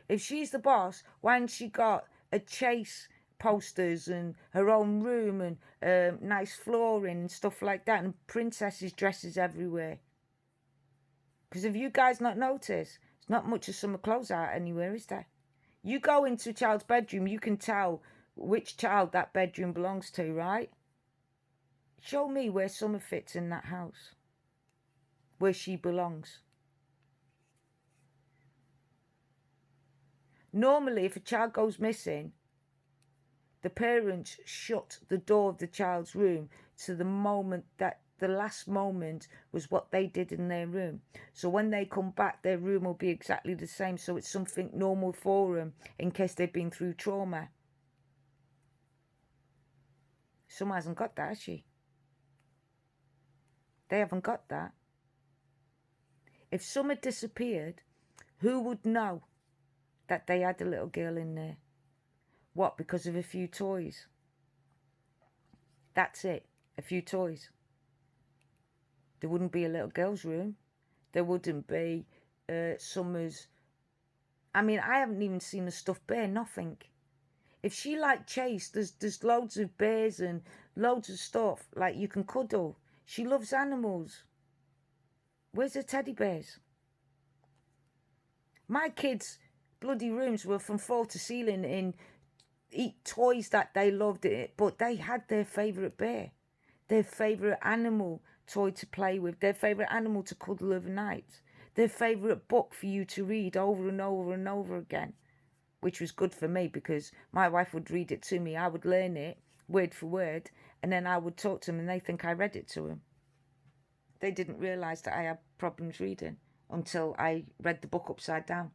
If she's the boss, why hasn't she got a Chase posters and her own room and nice flooring and stuff like that and princesses' dresses everywhere? Because if you guys not noticed, there's not much of summer clothes out anywhere, is there? You go into a child's bedroom, you can tell which child that bedroom belongs to, right? Show me where Summer fits in that house, where she belongs. Normally, if a child goes missing, the parents shut the door of the child's room to the moment that the last moment was what they did in their room. So when they come back, their room will be exactly the same. So it's something normal for them in case they've been through trauma. Summer hasn't got that, has she? They haven't got that. If Summer disappeared, who would know that they had a little girl in there? What, because of a few toys? That's it, a few toys. There wouldn't be a little girl's room. There wouldn't be Summer's... I mean, I haven't even seen a stuffed bear, nothing. If she liked Chase, there's loads of bears and loads of stuff, like you can cuddle. She loves animals. Where's the teddy bears? My kids' bloody rooms were from floor to ceiling in toys that they loved it, but they had their favourite bear, their favourite animal toy to play with, their favourite animal to cuddle overnight, their favourite book for you to read over and over and over again, which was good for me because my wife would read it to me. I would learn it word for word, and then I would talk to them and they think I read it to them. They didn't realise that I had problems reading until I read the book upside down.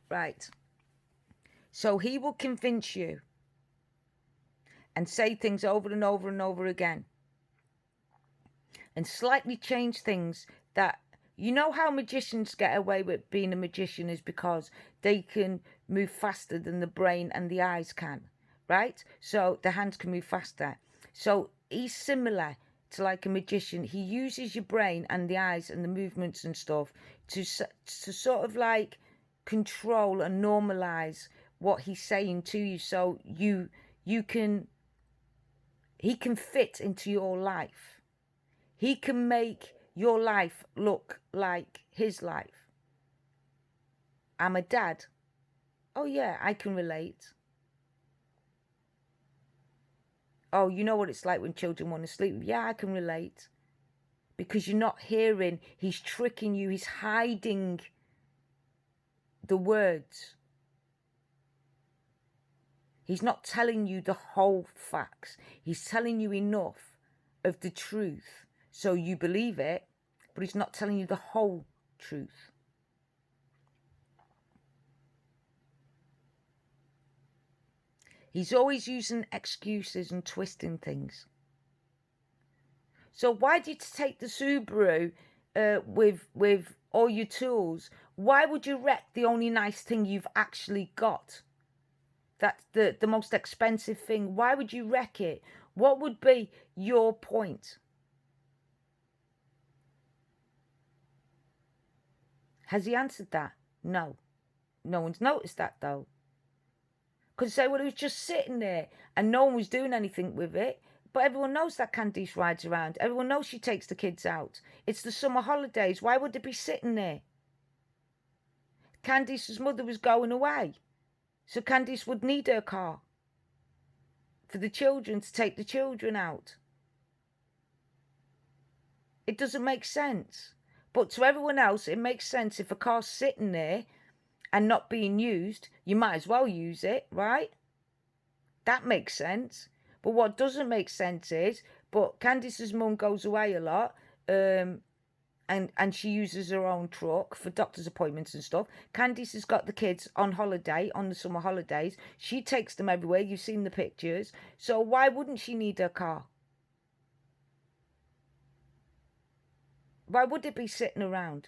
Right. So he will convince you and say things over and over and over again and slightly change things that... You know how magicians get away with being a magician is because they can move faster than the brain and the eyes can, right? So the hands can move faster. So he's similar to like a magician. He uses your brain and the eyes and the movements and stuff to sort of like control and normalize what he's saying to you, so he can fit into your life. He can make your life look like his life. I'm a dad. Oh yeah, I can relate. Oh, you know what it's like when children want to sleep. Yeah, I can relate. Because you're not hearing. He's tricking you. He's hiding the words. He's not telling you the whole facts. He's telling you enough of the truth so you believe it, but he's not telling you the whole truth. He's always using excuses and twisting things. So why did you take the Subaru with all your tools? Why would you wreck the only nice thing you've actually got? That's the most expensive thing. Why would you wreck it? What would be your point? Has he answered that? No. No one's noticed that though. Could say, well, it was just sitting there and no one was doing anything with it. But everyone knows that Candice rides around. Everyone knows she takes the kids out. It's the summer holidays. Why would they be sitting there? Candice's mother was going away. So Candice would need her car for the children, to take the children out. It doesn't make sense. But to everyone else, it makes sense. If a car's sitting there and not being used, you might as well use it, right? That makes sense. But what doesn't make sense is, but Candice's mum goes away a lot, and she uses her own truck for doctor's appointments and stuff. Candice has got the kids on holiday, on the summer holidays. She takes them everywhere. You've seen the pictures. So why wouldn't she need her car? Why would it be sitting around?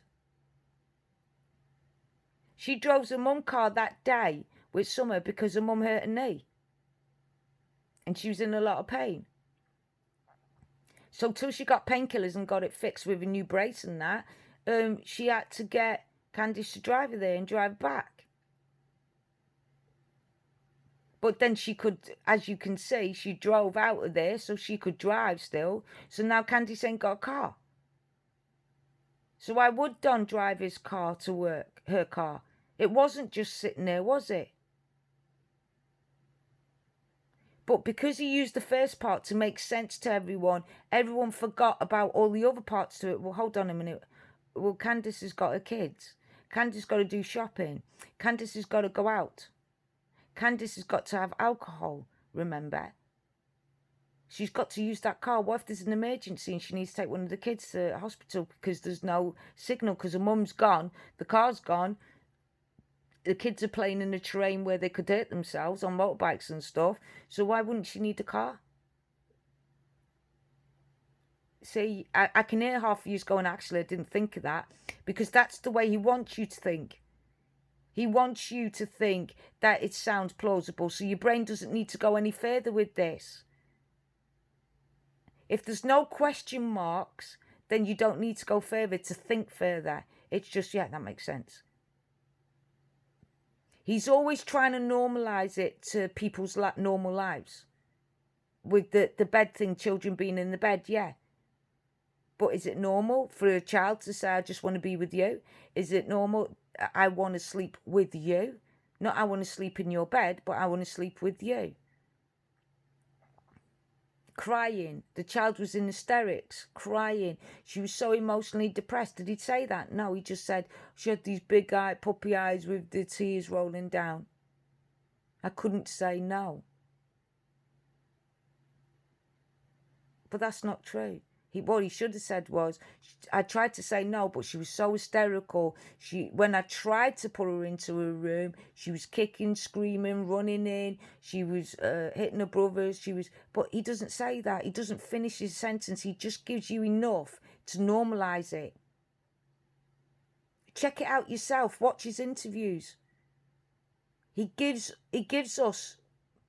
She drove her mum car that day with Summer because her mum hurt her knee. And she was in a lot of pain. So till she got painkillers and got it fixed with a new brace and that, she had to get Candice to drive her there and drive back. But then she could, as you can see, she drove out of there so she could drive still. So now Candice ain't got a car. So why would Don drive his car to work, her car? It wasn't just sitting there, was it? But because he used the first part to make sense to everyone, everyone forgot about all the other parts to it. Well, hold on a minute. Well, Candice has got her kids. Candice got to do shopping. Candice has got to go out. Candice has got to have alcohol, remember? She's got to use that car. What if there's an emergency and she needs to take one of the kids to the hospital because there's no signal because her mum's gone, the car's gone, the kids are playing in the terrain where they could hurt themselves on motorbikes and stuff. So why wouldn't she need a car? See, I can hear half of you going, actually, I didn't think of that. Because that's the way he wants you to think. He wants you to think that it sounds plausible. So your brain doesn't need to go any further with this. If there's no question marks, then you don't need to go further to think further. It's just, yeah, that makes sense. He's always trying to normalize it to people's normal lives. With the bed thing, children being in the bed, yeah. But is it normal for a child to say, I just want to be with you? Is it normal, I want to sleep with you? Not I want to sleep in your bed, but I want to sleep with you. Crying. The child was in hysterics, crying. She was so emotionally depressed. Did he say that? No, he just said she had these big puppy eyes with the tears rolling down. I couldn't say no. But that's not true. What he should have said was, I tried to say no, but she was so hysterical. When I tried to put her into her room, she was kicking, screaming, running in. She was hitting her brothers. But he doesn't say that. He doesn't finish his sentence. He just gives you enough to normalize it. Check it out yourself. Watch his interviews. He gives us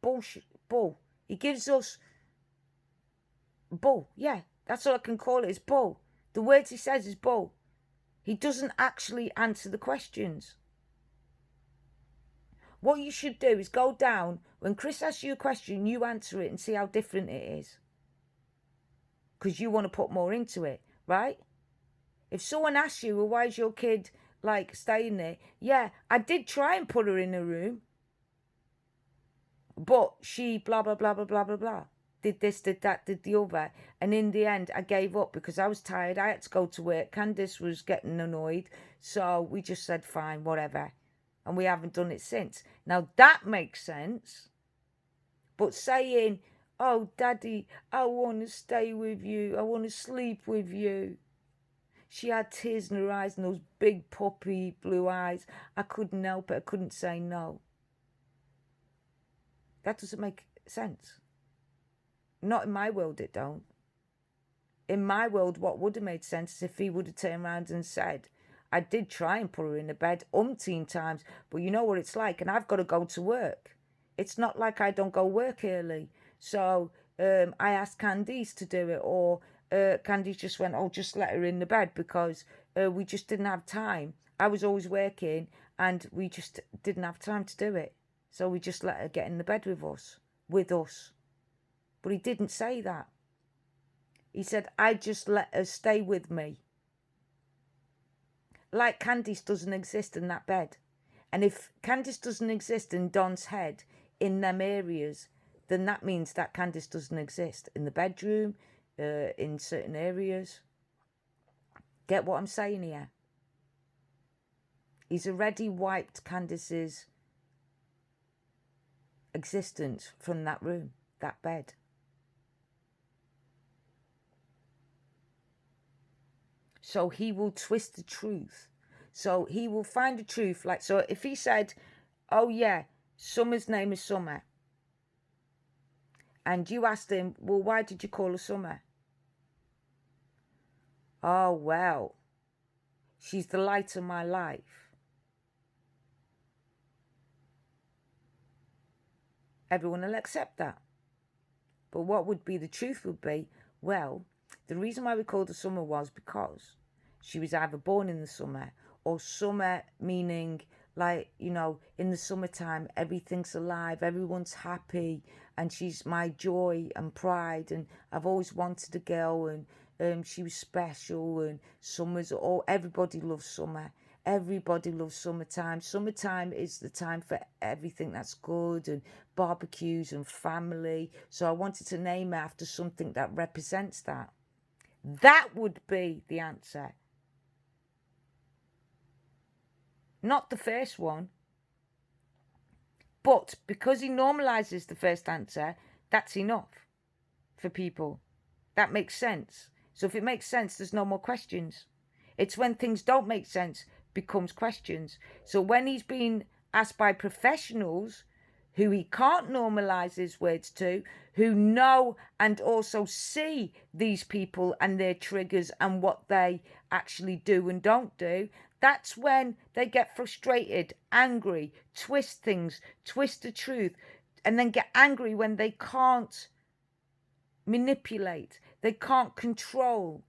bullshit. Bull. He gives us bull. Yeah. That's all I can call it, is bull. The words he says is bull. He doesn't actually answer the questions. What you should do is go down, when Chris asks you a question, you answer it and see how different it is. Because you want to put more into it, right? If someone asks you, well, why is your kid, staying there? Yeah, I did try and put her in a room. But she blah, blah, blah, blah, blah, blah, blah. Did this, did that, did the other. And in the end, I gave up because I was tired. I had to go to work. Candice was getting annoyed. So we just said, fine, whatever. And we haven't done it since. Now, that makes sense. But saying, oh, Daddy, I want to stay with you. I want to sleep with you. She had tears in her eyes and those big puppy blue eyes. I couldn't help it. I couldn't say no. That doesn't make sense. Not in my world, it don't. In my world, what would have made sense is if he would have turned around and said, I did try and put her in the bed umpteen times, but you know what it's like, and I've got to go to work. It's not like I don't go work early. So I asked Candice to do it, or Candice just went, oh, just let her in the bed because we just didn't have time. I was always working, and we just didn't have time to do it. So we just let her get in the bed with us. But he didn't say that. He said, I just let her stay with me. Like Candice doesn't exist in that bed. And if Candice doesn't exist in Don's head in them areas, then that means that Candice doesn't exist in the bedroom, in certain areas. Get what I'm saying here? He's already wiped Candice's existence from that room, that bed. So he will twist the truth. So he will find the truth. Like, so if he said, oh yeah, Summer's name is Summer, and you asked him, well, why did you call her Summer? Oh, well, she's the light of my life. Everyone will accept that. But what would be the truth would be, well, the reason why we called her Summer was because she was either born in the summer, or summer meaning, like, you know, in the summertime, everything's alive, everyone's happy, and she's my joy and pride, and I've always wanted a girl, and she was special, and summer's all, everybody loves summer. Everybody loves summertime. Summertime is the time for everything that's good, and barbecues and family. So I wanted to name it after something that represents that. That would be the answer. Not the first one. But because he normalizes the first answer, that's enough for people. That makes sense. So if it makes sense, there's no more questions. It's when things don't make sense becomes questions. So when he's been asked by professionals who he can't normalize his words to, who know and also see these people and their triggers and what they actually do and don't do, that's when they get frustrated, angry, twist things, twist the truth, and then get angry when they can't manipulate, they can't control.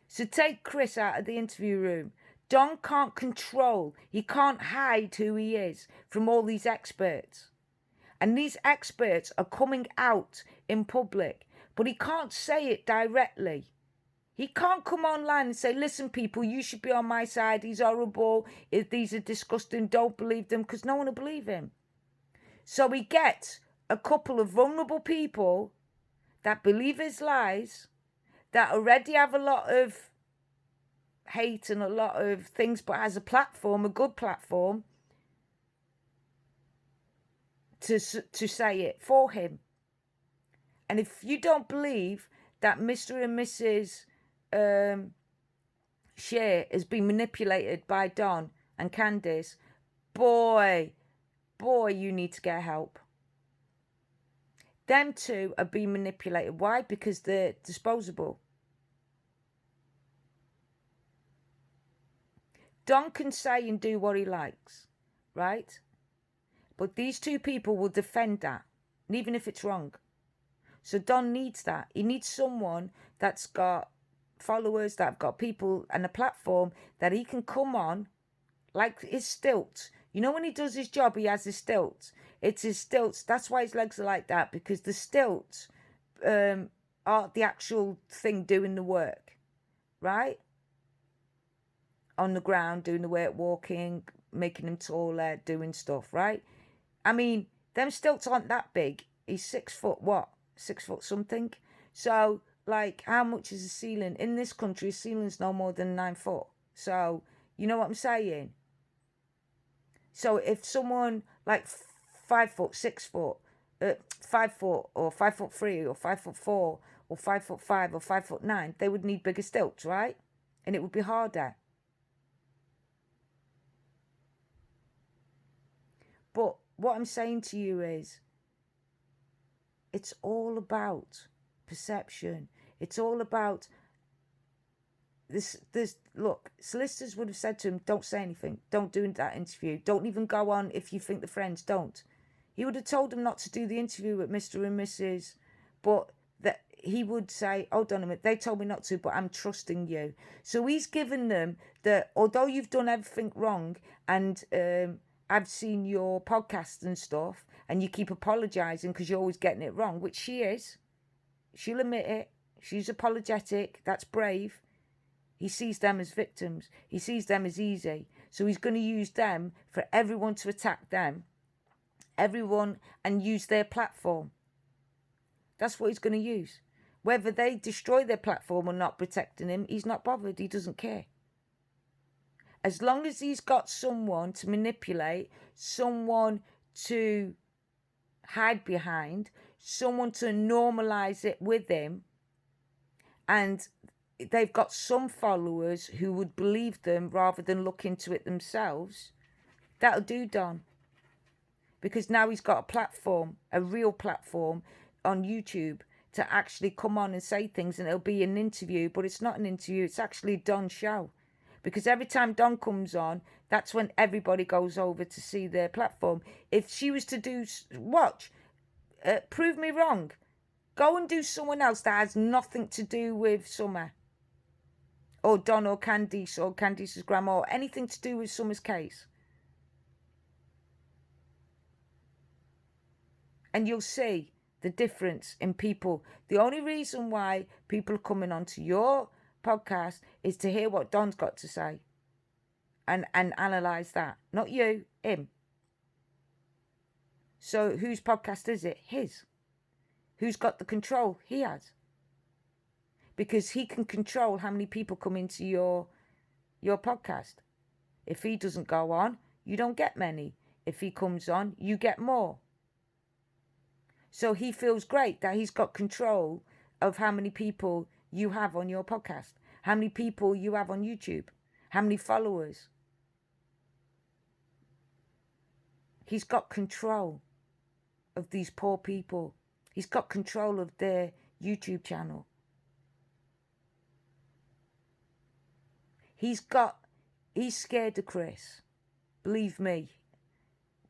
So take Chris out of the interview room. Don can't control, he can't hide who he is from all these experts. And these experts are coming out in public, but he can't say it directly. He can't come online and say, listen, people, you should be on my side. He's horrible. These are disgusting. Don't believe them, because no one will believe him. So he gets a couple of vulnerable people that believe his lies, that already have a lot of hate and a lot of things, but has a platform, a good platform, to say it for him. And if you don't believe that Mr. and Mrs. Shea has been manipulated by Don and Candice, boy, you need to get help. Them two are being manipulated. Why? Because they're disposable. Don can say and do what he likes, right? But these two people will defend that, even if it's wrong. So Don needs that. He needs someone that's got followers, that have got people and a platform that he can come on, like his stilts. You know, when he does his job, he has his stilts. It's his stilts. That's why his legs are like that, because the stilts are the actual thing doing the work, right? On the ground, doing the work, walking, making him taller, doing stuff, right? I mean, them stilts aren't that big. He's 6 foot what? 6 foot something. So, like, how much is the ceiling? In this country, the ceiling's no more than 9 foot. So, you know what I'm saying? So if someone like 5 foot, 6 foot, 5 foot, or 5'3", or 5'4", or 5'5", or 5'9", they would need bigger stilts, right? And it would be harder. But what I'm saying to you is, it's all about perception. It's all about this. Look, solicitors would have said to him, don't say anything. Don't do that interview. Don't even go on if you think the friends. Don't. He would have told them not to do the interview with Mr. and Mrs. But that he would say, hold on a minute, they told me not to, but I'm trusting you. So he's given them that, although you've done everything wrong, and I've seen your podcast and stuff, and you keep apologising because you're always getting it wrong, which she is. She'll admit it. She's apologetic. That's brave. He sees them as victims. He sees them as easy. So he's going to use them for everyone to attack them. Everyone, and use their platform. That's what he's going to use. Whether they destroy their platform or not protecting him, he's not bothered. He doesn't care. As long as he's got someone to manipulate, someone to hide behind, someone to normalise it with him, and they've got some followers who would believe them rather than look into it themselves, that'll do Don. Because now he's got a platform, a real platform on YouTube to actually come on and say things, and it'll be an interview, but it's not an interview, it's actually Don's show. Because every time Don comes on, that's when everybody goes over to see their platform. If she was to do, prove me wrong, go and do someone else that has nothing to do with Summer, or Don, or Candice's grandma, or anything to do with Summer's case. And you'll see the difference in people. The only reason why people are coming onto your podcast is to hear what Don's got to say and analyse that. Not you, him. So whose podcast is it? His. Who's got the control? He has. Because he can control how many people come into your podcast. If he doesn't go on, you don't get many. If he comes on, you get more. So he feels great that he's got control of how many people you have on your podcast, how many people you have on YouTube, how many followers. He's got control of these poor people. He's got control of their YouTube channel. He's scared of Chris. Believe me,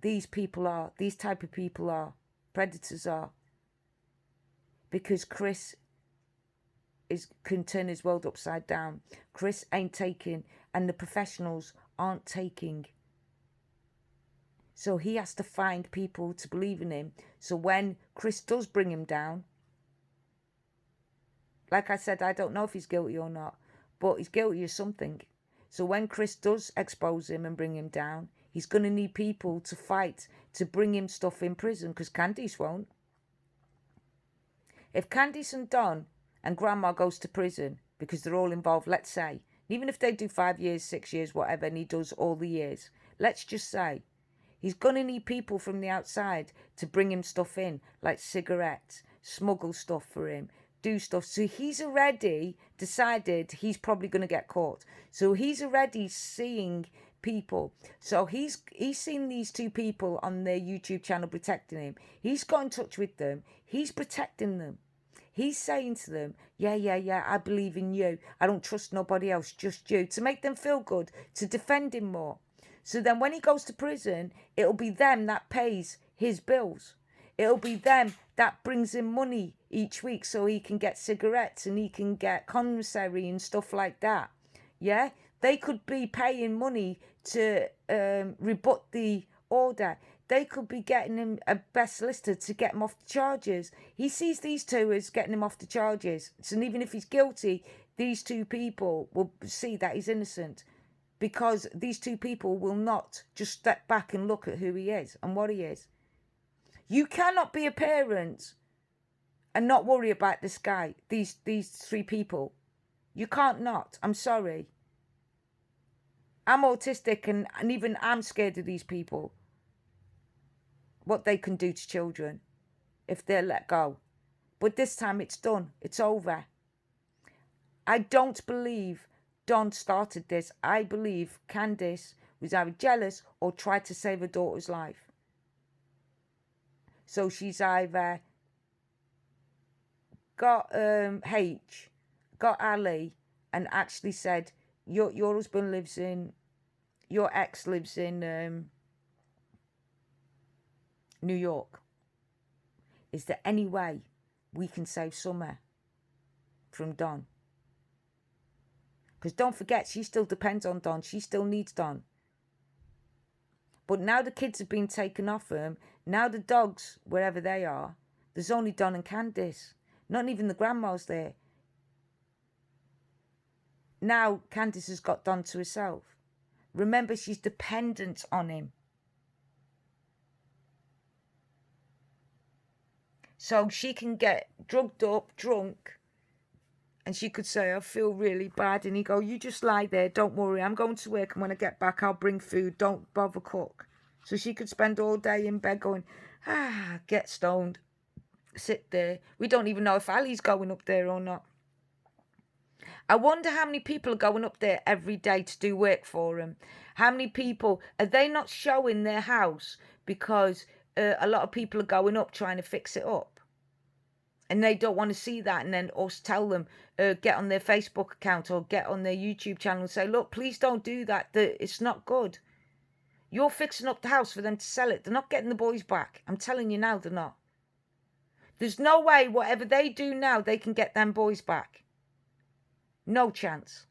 these type of people are. Predators are. Because Chris can turn his world upside down. Chris ain't taking, and the professionals aren't taking. So he has to find people to believe in him. So when Chris does bring him down, like I said, I don't know if he's guilty or not, but he's guilty of something. So when Chris does expose him and bring him down, he's going to need people to fight to bring him stuff in prison, because Candice won't. If Candice and Don and Grandma goes to prison because they're all involved, let's say, even if they do 5 years, 6 years, whatever, and he does all the years, let's just say, he's going to need people from the outside to bring him stuff in, like cigarettes, smuggle stuff for him, do stuff. So he's already decided he's probably going to get caught. So he's already seeing people. So he's seen these two people on their YouTube channel protecting him. He's got in touch with them. He's protecting them. He's saying to them, yeah, I believe in you. I don't trust nobody else, just you. To make them feel good, to defend him more. So then when he goes to prison, it'll be them that pays his bills. It'll be them that brings him money each week so he can get cigarettes and he can get commissary and stuff like that. Yeah? They could be paying money to rebut the order. They could be getting him a best lister to get him off the charges. He sees these two as getting him off the charges. So even if he's guilty, these two people will see that he's innocent, because these two people will not just step back and look at who he is and what he is. You cannot be a parent and not worry about this guy, these three people. You can't not. I'm sorry. I'm autistic and even I'm scared of these people. What they can do to children if they're let go. But this time it's done. It's over. I don't believe Don started this. I believe Candice was either jealous or tried to save her daughter's life. So she's either got got Ali and actually said, your husband lives in, your ex lives in New York. Is there any way we can save Summer from Don? Because don't forget, she still depends on Don. She still needs Don. But now the kids have been taken off them. Now the dogs, wherever they are, there's only Don and Candice. Not even the grandma's there. Now Candice has got Don to herself. Remember, she's dependent on him. So she can get drugged up, drunk, and she could say, I feel really bad. And he go, you just lie there. Don't worry. I'm going to work. And when I get back, I'll bring food. Don't bother cook. So she could spend all day in bed going, get stoned. Sit there. We don't even know if Ali's going up there or not. I wonder how many people are going up there every day to do work for him. How many people, are they not showing their house because a lot of people are going up trying to fix it up? And they don't want to see that, and then us tell them, get on their Facebook account or get on their YouTube channel and say, look, please don't do that. It's not good. You're fixing up the house for them to sell it. They're not getting the boys back. I'm telling you now, they're not. There's no way whatever they do now, they can get them boys back. No chance.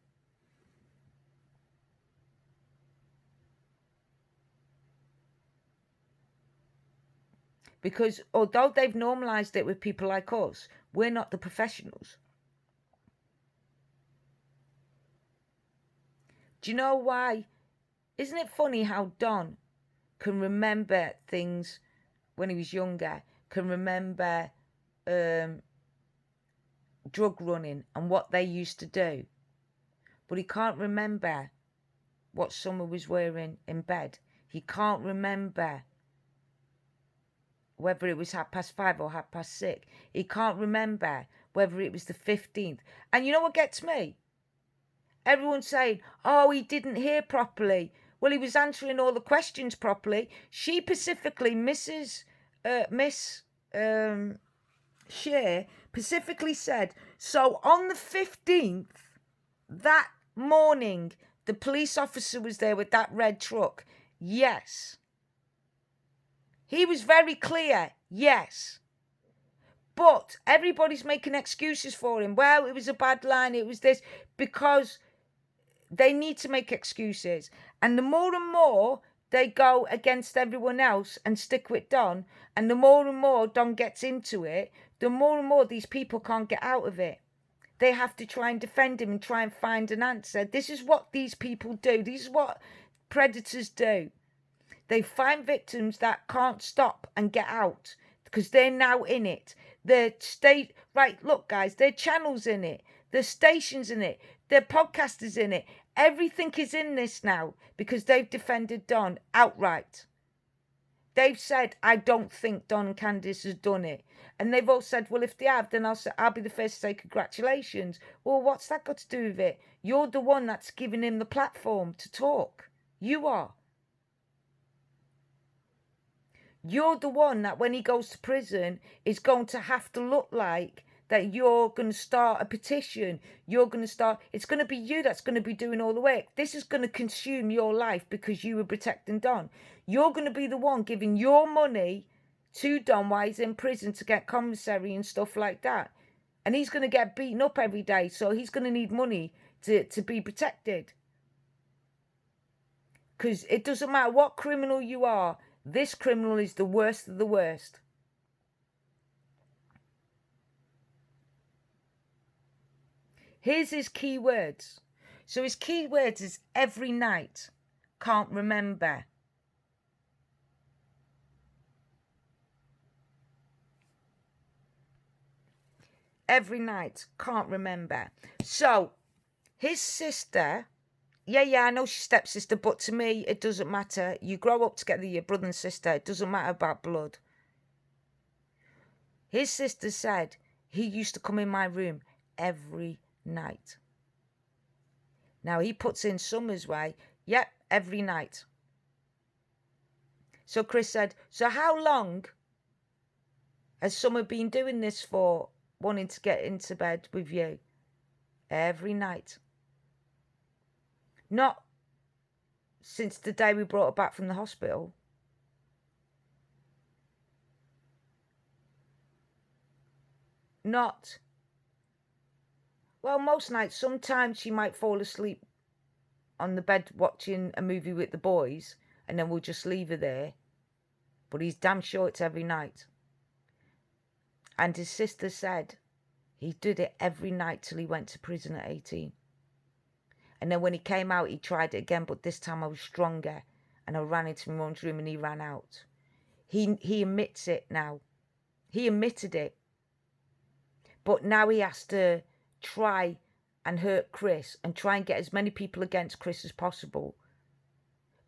Because although they've normalised it with people like us, we're not the professionals. Do you know why? Isn't it funny how Don can remember things when he was younger, can remember drug running and what they used to do, but he can't remember what Summer was wearing in bed. He can't remember whether it was 5:30 or 6:30. He can't remember whether it was the 15th. And you know what gets me? Everyone's saying, oh, he didn't hear properly. Well, he was answering all the questions properly. She specifically, Miss Shear, specifically said, so on the 15th, that morning, the police officer was there with that red truck. Yes. He was very clear, yes. But everybody's making excuses for him. Well, it was a bad line, it was this, because they need to make excuses. And the more and more they go against everyone else and stick with Don, and the more and more Don gets into it, the more and more these people can't get out of it. They have to try and defend him and try and find an answer. This is what these people do. This is what predators do. They find victims that can't stop and get out because they're now in it. Right, look, guys, their channel's in it. Their station's in it. Their podcasters in it. Everything is in this now because they've defended Don outright. They've said, I don't think Don and Candice has done it. And they've all said, well, if they have, then I'll be the first to say congratulations. Well, what's that got to do with it? You're the one that's giving him the platform to talk. You are. You're the one that when he goes to prison is going to have to look like that you're going to start a petition. It's going to be you that's going to be doing all the work. This is going to consume your life because you were protecting Don. You're going to be the one giving your money to Don while he's in prison to get commissary and stuff like that. And he's going to get beaten up every day, so he's going to need money to be protected. Because it doesn't matter what criminal you are, this criminal is the worst of the worst. Here's his key words. So his key words is every night, can't remember. Every night, can't remember. So his sister, yeah, I know she's stepsister, but to me, it doesn't matter. You grow up together, your brother and sister. It doesn't matter about blood. His sister said he used to come in my room every night. Now, he puts in Summer's way, yep, every night. So Chris said, so how long has Summer been doing this for, wanting to get into bed with you? Every night. Not since the day we brought her back from the hospital. Not. Well, most nights, sometimes she might fall asleep on the bed watching a movie with the boys, and then we'll just leave her there. But he's damn sure it's every night. And his sister said he did it every night till he went to prison at 18. And then when he came out, he tried it again, but this time I was stronger. And I ran into my mum's room and he ran out. He admits it now. He admitted it. But now he has to try and hurt Chris and try and get as many people against Chris as possible.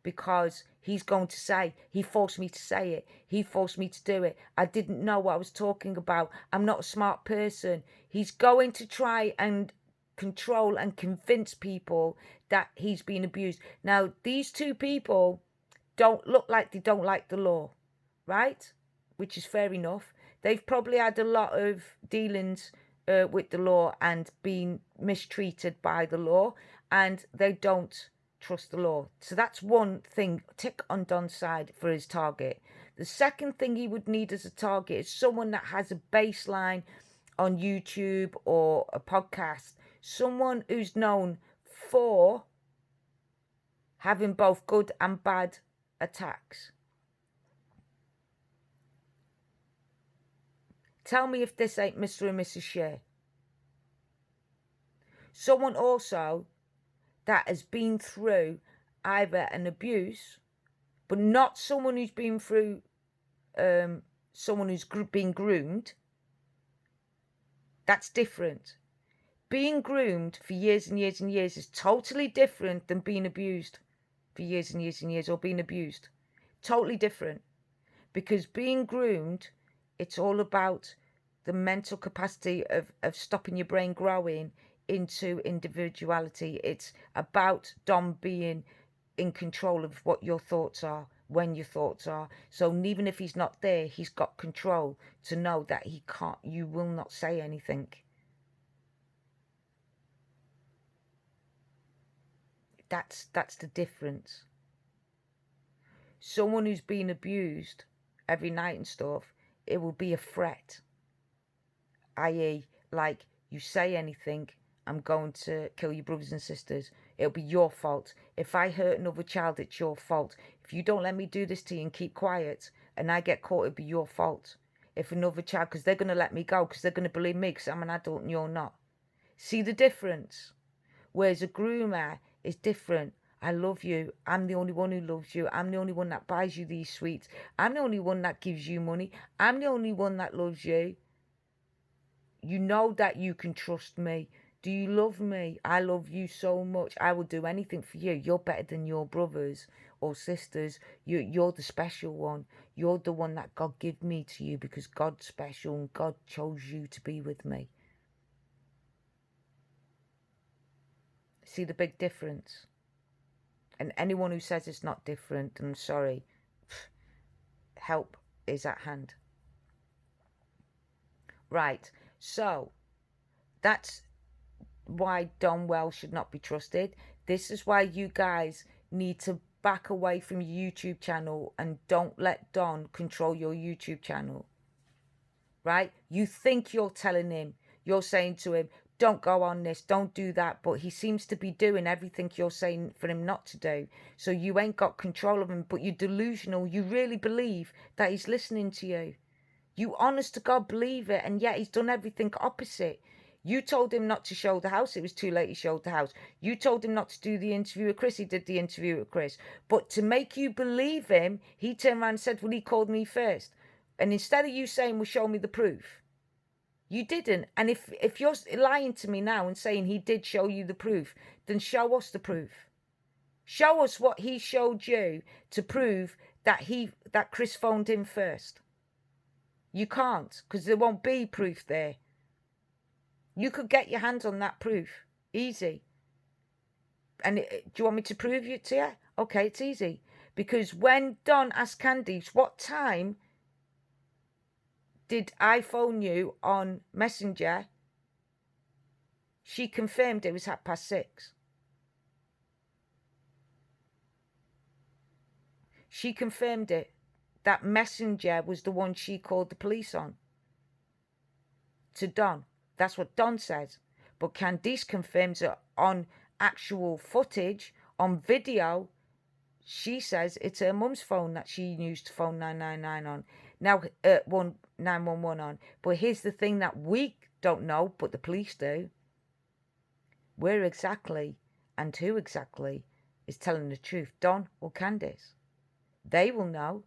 Because he's going to say, he forced me to say it. He forced me to do it. I didn't know what I was talking about. I'm not a smart person. He's going to try and control and convince people that he's been abused. Now, these two people don't look like they don't like the law, right? Which is fair enough. They've probably had a lot of dealings with the law and been mistreated by the law, and they don't trust the law. So that's one thing, tick on Don's side for his target. The second thing he would need as a target is someone that has a baseline on YouTube or a podcast, someone who's known for having both good and bad attacks. Tell me if this ain't Mr. and Mrs. Shea. Someone also that has been through either an abuse, but not someone who's been through someone who's been groomed. That's different. Being groomed for years and years and years is totally different than being abused for years and years and years, or being abused. Totally different. Because being groomed, it's all about the mental capacity of stopping your brain growing into individuality. It's about Dom being in control of what your thoughts are, when your thoughts are. So even if he's not there, he's got control to know that he can't, you will not say anything. That's the difference. Someone who's been abused every night and stuff, it will be a threat. I.e., like, you say anything, I'm going to kill your brothers and sisters. It'll be your fault. If I hurt another child, it's your fault. If you don't let me do this to you and keep quiet and I get caught, it'll be your fault. If another child, because they're going to let me go, because they're going to believe me because I'm an adult and you're not. See the difference? Whereas a groomer is different. I love you. I'm the only one who loves you. I'm the only one that buys you these sweets. I'm the only one that gives you money. I'm the only one that loves you. You know that you can trust me. Do you love me? I love you so much. I will do anything for you. You're better than your brothers or sisters. You're the special one. You're the one that God gave me to you because God's special and God chose you to be with me. See the big difference? And anyone who says it's not different, I'm sorry, help is at hand. Right, so that's why Don Wells should not be trusted. This is why you guys need to back away from your YouTube channel and don't let Don control your YouTube channel. Right? You think you're telling him, you're saying to him, don't go on this, don't do that, but he seems to be doing everything you're saying for him not to do. So you ain't got control of him, but you're delusional. You really believe that he's listening to you. You honest to God believe it, and yet he's done everything opposite. You told him not to show the house. It was too late, he showed the house. You told him not to do the interview with Chris. He did the interview with Chris. But to make you believe him, he turned around and said, well, he called me first. And instead of you saying, well, show me the proof, you didn't. And if you're lying to me now and saying he did show you the proof, then show us the proof. Show us what he showed you to prove that Chris phoned him first. You can't, because there won't be proof there. You could get your hands on that proof. Easy. And do you want me to prove it to you? Okay, it's easy. Because when Don asked Candice, what time did I phone you on Messenger? She confirmed it was 6:30. She confirmed it. That Messenger was the one she called the police on. To Don. That's what Don says. But Candice confirms it on actual footage, on video. She says it's her mum's phone that she used to phone 999 on. Now, 911 on. But here's the thing that we don't know, but the police do. Where exactly and who exactly is telling the truth, Don or Candice? They will know.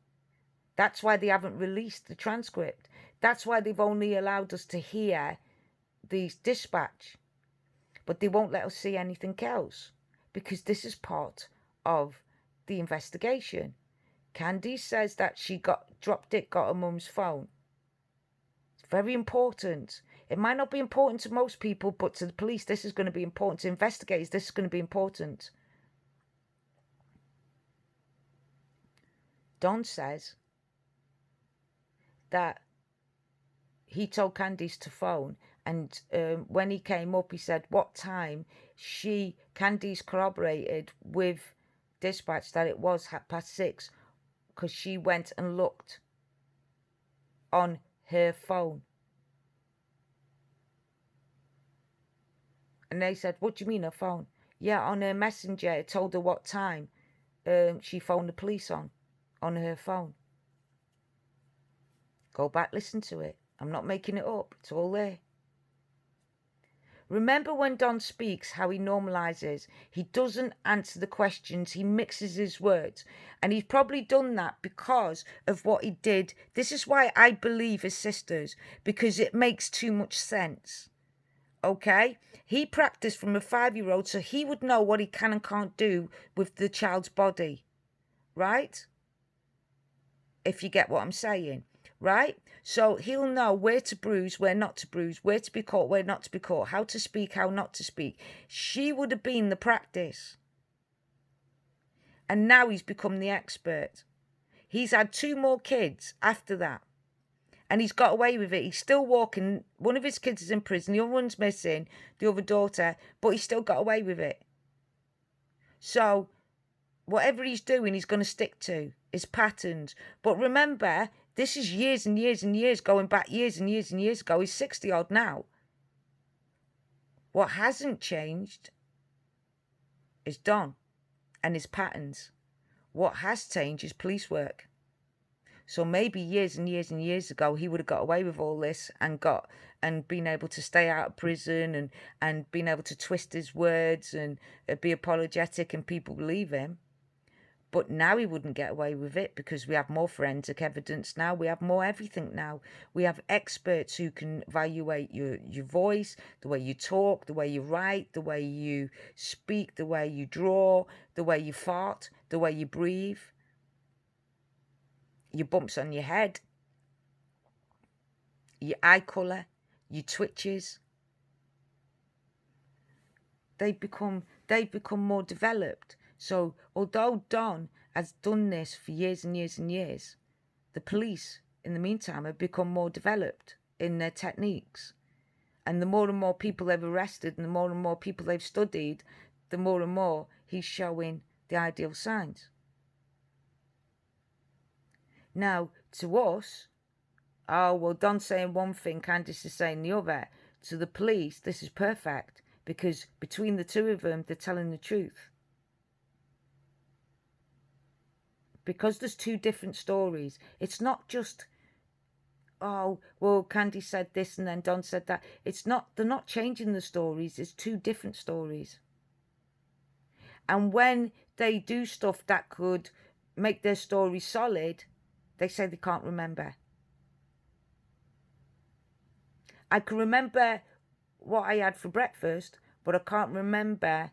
That's why they haven't released the transcript. That's why they've only allowed us to hear the dispatch. But they won't let us see anything else, because this is part of the investigation. Candice says that she got her mum's phone. It's very important. It might not be important to most people, but to the police, this is going to be important. To investigators, this is going to be important. Don says that he told Candice to phone, and when he came up, he said what time. Candice corroborated with dispatch that it was 6:30, because she went and looked on her phone. And they said, what do you mean her phone? Yeah, on her messenger, it told her what time she phoned the police on her phone. Go back, listen to it. I'm not making it up. It's all there. Remember when Don speaks, how he normalizes. He doesn't answer the questions. He mixes his words. And he's probably done that because of what he did. This is why I believe his sisters, because it makes too much sense. Okay? He practiced from a 5-year-old, so he would know what he can and can't do with the child's body. Right? If you get what I'm saying. Right? So he'll know where to bruise, where not to bruise, where to be caught, where not to be caught, how to speak, how not to speak. She would have been the practice. And now he's become the expert. He's had 2 more kids after that. And he's got away with it. He's still walking. One of his kids is in prison. The other one's missing, the other daughter. But he's still got away with it. So whatever he's doing, he's going to stick to his patterns. But remember, this is years and years and years, going back years and years and years ago. He's 60-odd now. What hasn't changed is Don and his patterns. What has changed is police work. So maybe years and years and years ago, he would have got away with all this and been able to stay out of prison and been able to twist his words and be apologetic and people believe him. But now he wouldn't get away with it because we have more forensic evidence now. We have more everything now. We have experts who can evaluate your voice, the way you talk, the way you write, the way you speak, the way you draw, the way you fart, the way you breathe, your bumps on your head, your eye colour, your twitches. They've become more developed. So although Don has done this for years and years and years, the police, in the meantime, have become more developed in their techniques. And the more and more people they've arrested and the more people they've studied, the more and more he's showing the ideal signs. Now, to us, oh, well, Don's saying one thing, Candice is saying the other. To the police, this is perfect, because between the 2 of them, they're telling the truth. Because there's 2 different stories. It's not just, oh, well, Candice said this and then Don said that. They're not changing the stories. It's 2 different stories. And when they do stuff that could make their story solid, they say they can't remember. I can remember what I had for breakfast, but I can't remember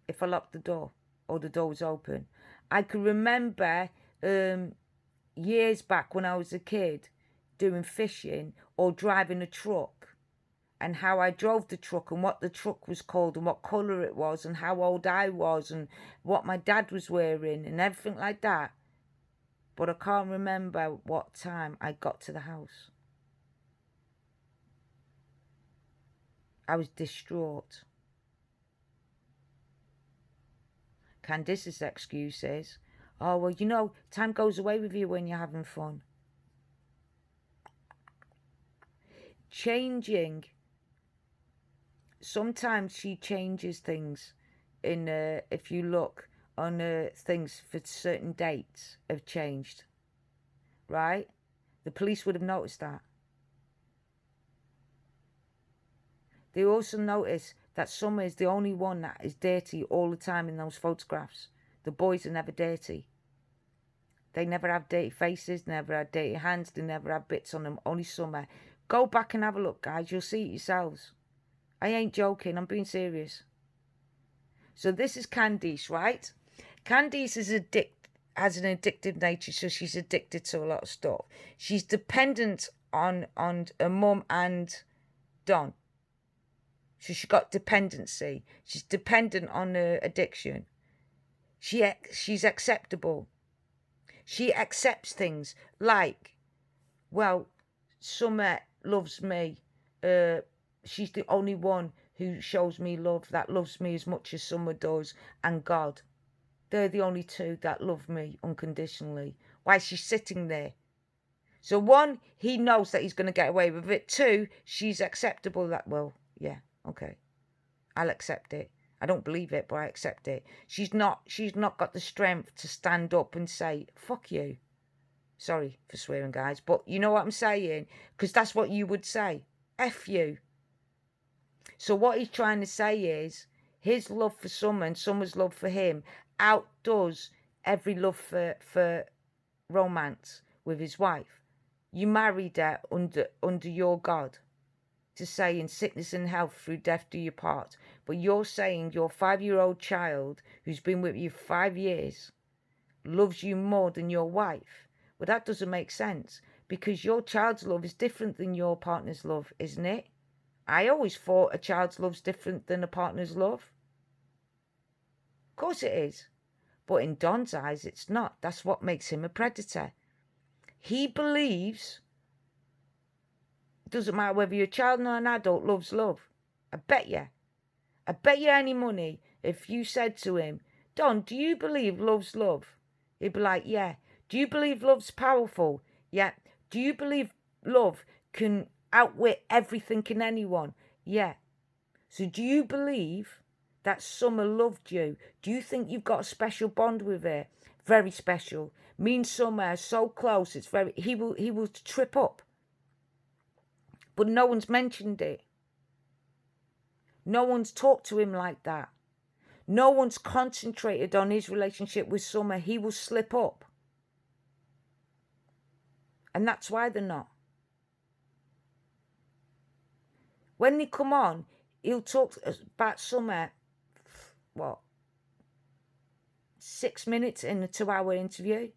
if I locked the door or the door was open. I can remember years back when I was a kid doing fishing or driving a truck, and how I drove the truck and what the truck was called and what colour it was and how old I was and what my dad was wearing and everything like that. But I can't remember what time I got to the house. I was distraught. Candice's excuse is, oh, well, you know, time goes away with you when you're having fun. Changing. Sometimes she changes things. If you look things for certain dates have changed, right? The police would have noticed that. They also notice that Summer is the only one that is dirty all the time in those photographs. The boys are never dirty. They never have dirty faces, never have dirty hands, they never have bits on them, only Summer. Go back and have a look, guys, you'll see it yourselves. I ain't joking, I'm being serious. So this is Candice, right? Candice has an addictive nature, so she's addicted to a lot of stuff. She's dependent on her mum and Don. So she got dependency. She's dependent on her addiction. She's acceptable. She accepts things like, well, Summer loves me. She's the only one who shows me love, that loves me as much as Summer does, and God. They're the only two that love me unconditionally. Why she's sitting there. So one, he knows that he's going to get away with it. Two, she's acceptable that, well, yeah, okay, I'll accept it. I don't believe it, but I accept it. She's not got the strength to stand up and say, fuck you. Sorry for swearing, guys, but you know what I'm saying? Because that's what you would say. F you. So what he's trying to say is his love for Summer and Summer's love for him outdoes every love for romance with his wife. You married her under your God, to say in sickness and health through death do you part. But you're saying your 5-year-old child who's been with you 5 years loves you more than your wife. Well, that doesn't make sense, because your child's love is different than your partner's love, isn't it? I always thought a child's love's different than a partner's love. Of course it is. But in Don's eyes, it's not. That's what makes him a predator. He believes it doesn't matter whether you're a child or an adult loves love. I bet you any money if you said to him, Don, do you believe love's love? He'd be like, yeah. Do you believe love's powerful? Yeah. Do you believe love can outwit everything in anyone? Yeah. So do you believe that Summer loved you? Do you think you've got a special bond with her? Very special. Me and Summer are so close, it's very, he will trip up. But no one's mentioned it. No one's talked to him like that. No one's concentrated on his relationship with Summer. He will slip up. And that's why they're not. When they come on, he'll talk about Summer, 6 minutes in a 2-hour interview.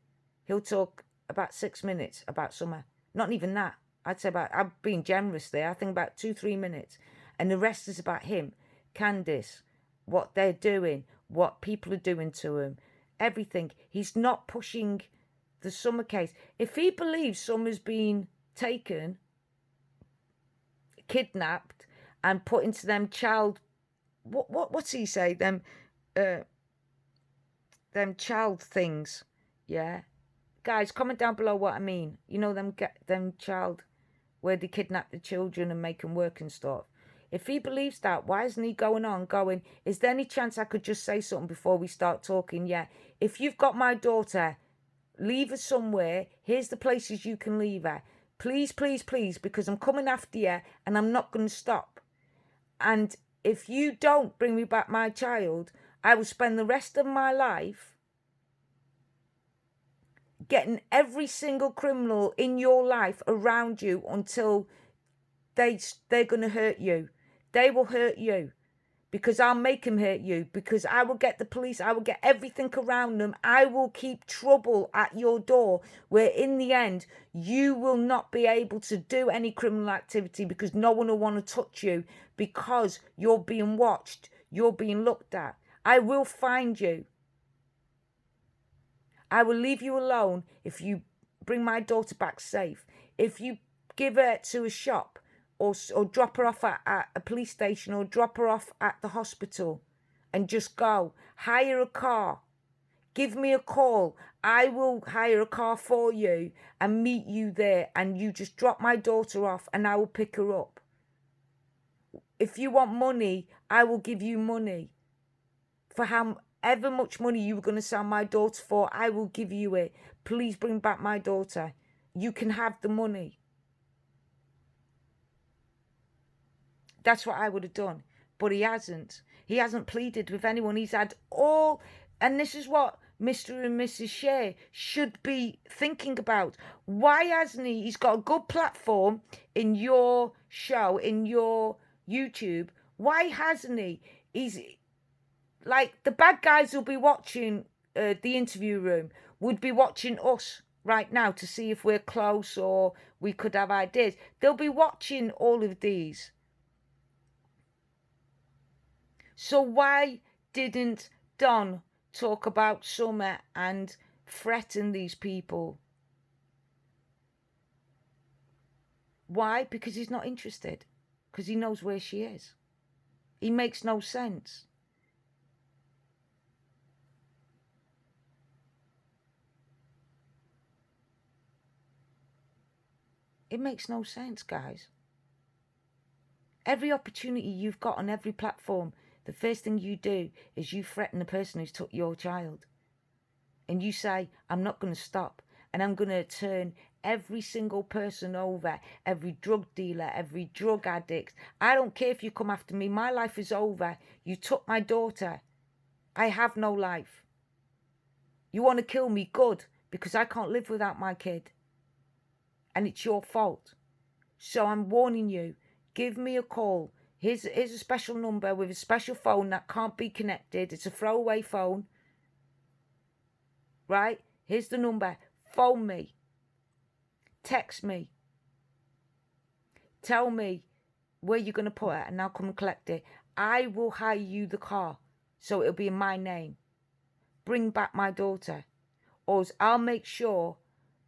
He'll talk about 6 minutes about Summer. Not even that. I'd say I'm being generous there. I think about 2-3 minutes. And the rest is about him, Candice, what they're doing, what people are doing to him, everything. He's not pushing the Summer case. If he believes Summer's been taken, kidnapped, and put into them what's he say? Them child things, yeah. Guys, comment down below what I mean. You know them child, where they kidnap the children and make them work and stuff. If he believes that, why isn't he going, is there any chance I could just say something before we start talking? Yeah. If you've got my daughter, leave her somewhere. Here's the places you can leave her. Please, please, please, because I'm coming after you and I'm not going to stop. And if you don't bring me back my child, I will spend the rest of my life getting every single criminal in your life around you until they're going to hurt you. They will hurt you, because I'll make them hurt you, because I will get the police, I will get everything around them. I will keep trouble at your door, where in the end you will not be able to do any criminal activity, because no one will want to touch you, because you're being watched, you're being looked at. I will find you. I will leave you alone if you bring my daughter back safe. If you give her to a shop, or drop her off at a police station, or drop her off at the hospital, and just go. Hire a car. Give me a call. I will hire a car for you and meet you there, and you just drop my daughter off and I will pick her up. If you want money, I will give you money. For how Ever much money you were going to sell my daughter for, I will give you it. Please bring back my daughter. You can have the money. That's what I would have done. But he hasn't. He hasn't pleaded with anyone. He's had all, and this is what Mr. and Mrs. Shea should be thinking about. Why hasn't he? He's got a good platform in your show, in your YouTube. Why hasn't he? He's like, the bad guys will be watching the interview room, would be watching us right now to see if we're close or we could have ideas. They'll be watching all of these. So why didn't Don talk about Summer and threaten these people? Why? Because he's not interested. Because he knows where she is. He makes no sense. It makes no sense, guys. Every opportunity you've got on every platform, the first thing you do is you threaten the person who's took your child. And you say, I'm not going to stop. And I'm going to turn every single person over, every drug dealer, every drug addict. I don't care if you come after me. My life is over. You took my daughter. I have no life. You want to kill me? Good. Because I can't live without my kid. And it's your fault. So I'm warning you. Give me a call. Here's a special number with a special phone that can't be connected. It's a throwaway phone. Right? Here's the number. Phone me. Text me. Tell me where you're going to put it and I'll come and collect it. I will hire you the car. So it'll be in my name. Bring back my daughter. Or I'll make sure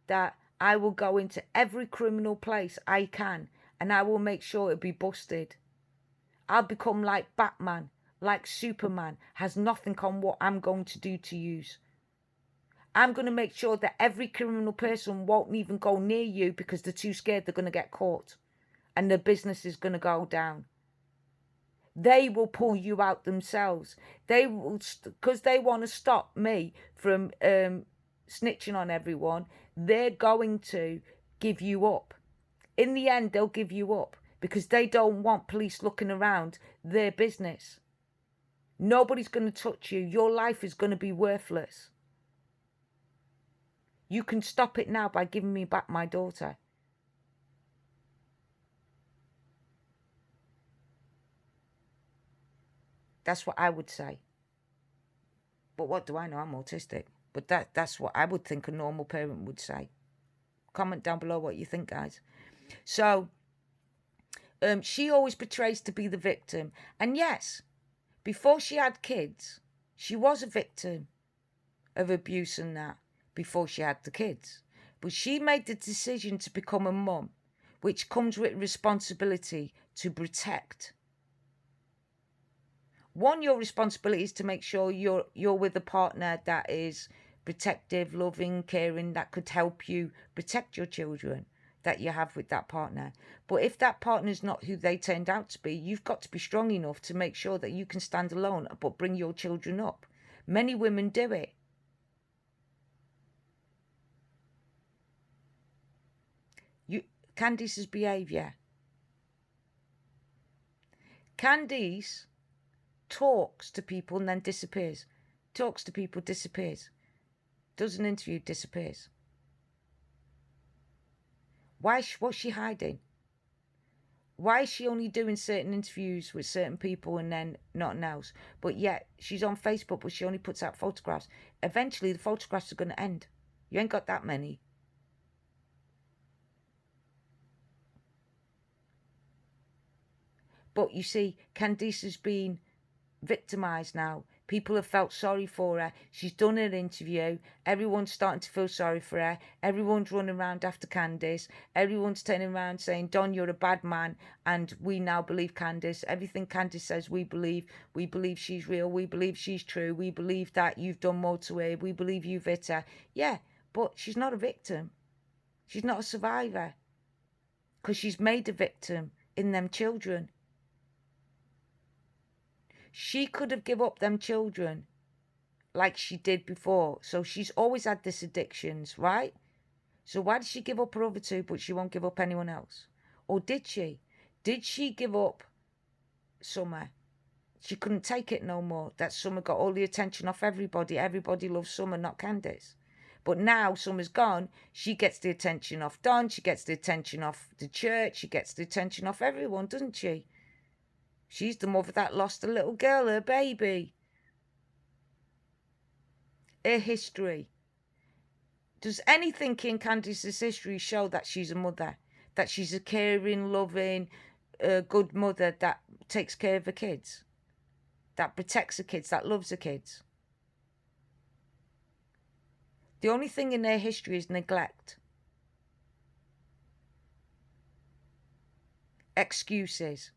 that I will go into every criminal place I can. And I will make sure it'll be busted. I'll become like Batman, like Superman, has nothing on what I'm going to do to you. I'm going to make sure that every criminal person won't even go near you because they're too scared they're going to get caught. And their business is going to go down. They will pull you out themselves. They will, because they want to stop me from snitching on everyone. They're going to give you up. In the end, they'll give you up because they don't want police looking around their business. Nobody's going to touch you. Your life is going to be worthless. You can stop it now by giving me back my daughter. That's what I would say. But what do I know? I'm autistic. But that's what I would think a normal parent would say. Comment down below what you think, guys. So, she always portrays to be the victim. And yes, before she had kids, she was a victim of abuse and that before she had the kids. But she made the decision to become a mum, which comes with responsibility to protect. One, your responsibility is to make sure you're with a partner that is protective, loving, caring, that could help you protect your children that you have with that partner. But if that partner is not who they turned out to be, you've got to be strong enough to make sure that you can stand alone but bring your children up. Many women do it. Candice's behaviour. Candice talks to people and then disappears. Talks to people, disappears. Does an interview, disappears. What's she hiding? Why is she only doing certain interviews with certain people and then nothing else? But yet she's on Facebook, but she only puts out photographs. Eventually the photographs are going to end. You ain't got that many. But you see, Candice has been victimised now. People have felt sorry for her. She's done an interview. Everyone's starting to feel sorry for her. Everyone's running around after Candice. Everyone's turning around saying, Don, you're a bad man. And we now believe Candice. Everything Candice says, we believe. We believe she's real. We believe she's true. We believe that you've done more to her. We believe you've hit her. Yeah, but she's not a victim. She's not a survivor. Because she's made a victim in them children. She could have given up them children like she did before. So she's always had this addictions, right? So why did she give up her other two, but she won't give up anyone else? Or did she? Did she give up Summer? She couldn't take it no more. That Summer got all the attention off everybody. Everybody loves Summer, not Candice. But now Summer's gone, she gets the attention off Don, she gets the attention off the church, she gets the attention off everyone, doesn't she? She's the mother that lost a little girl, her baby. Her history. Does anything in Candice's history show that she's a mother? That she's a caring, loving, good mother that takes care of her kids? That protects her kids, that loves her kids? The only thing in their history is neglect. Excuses.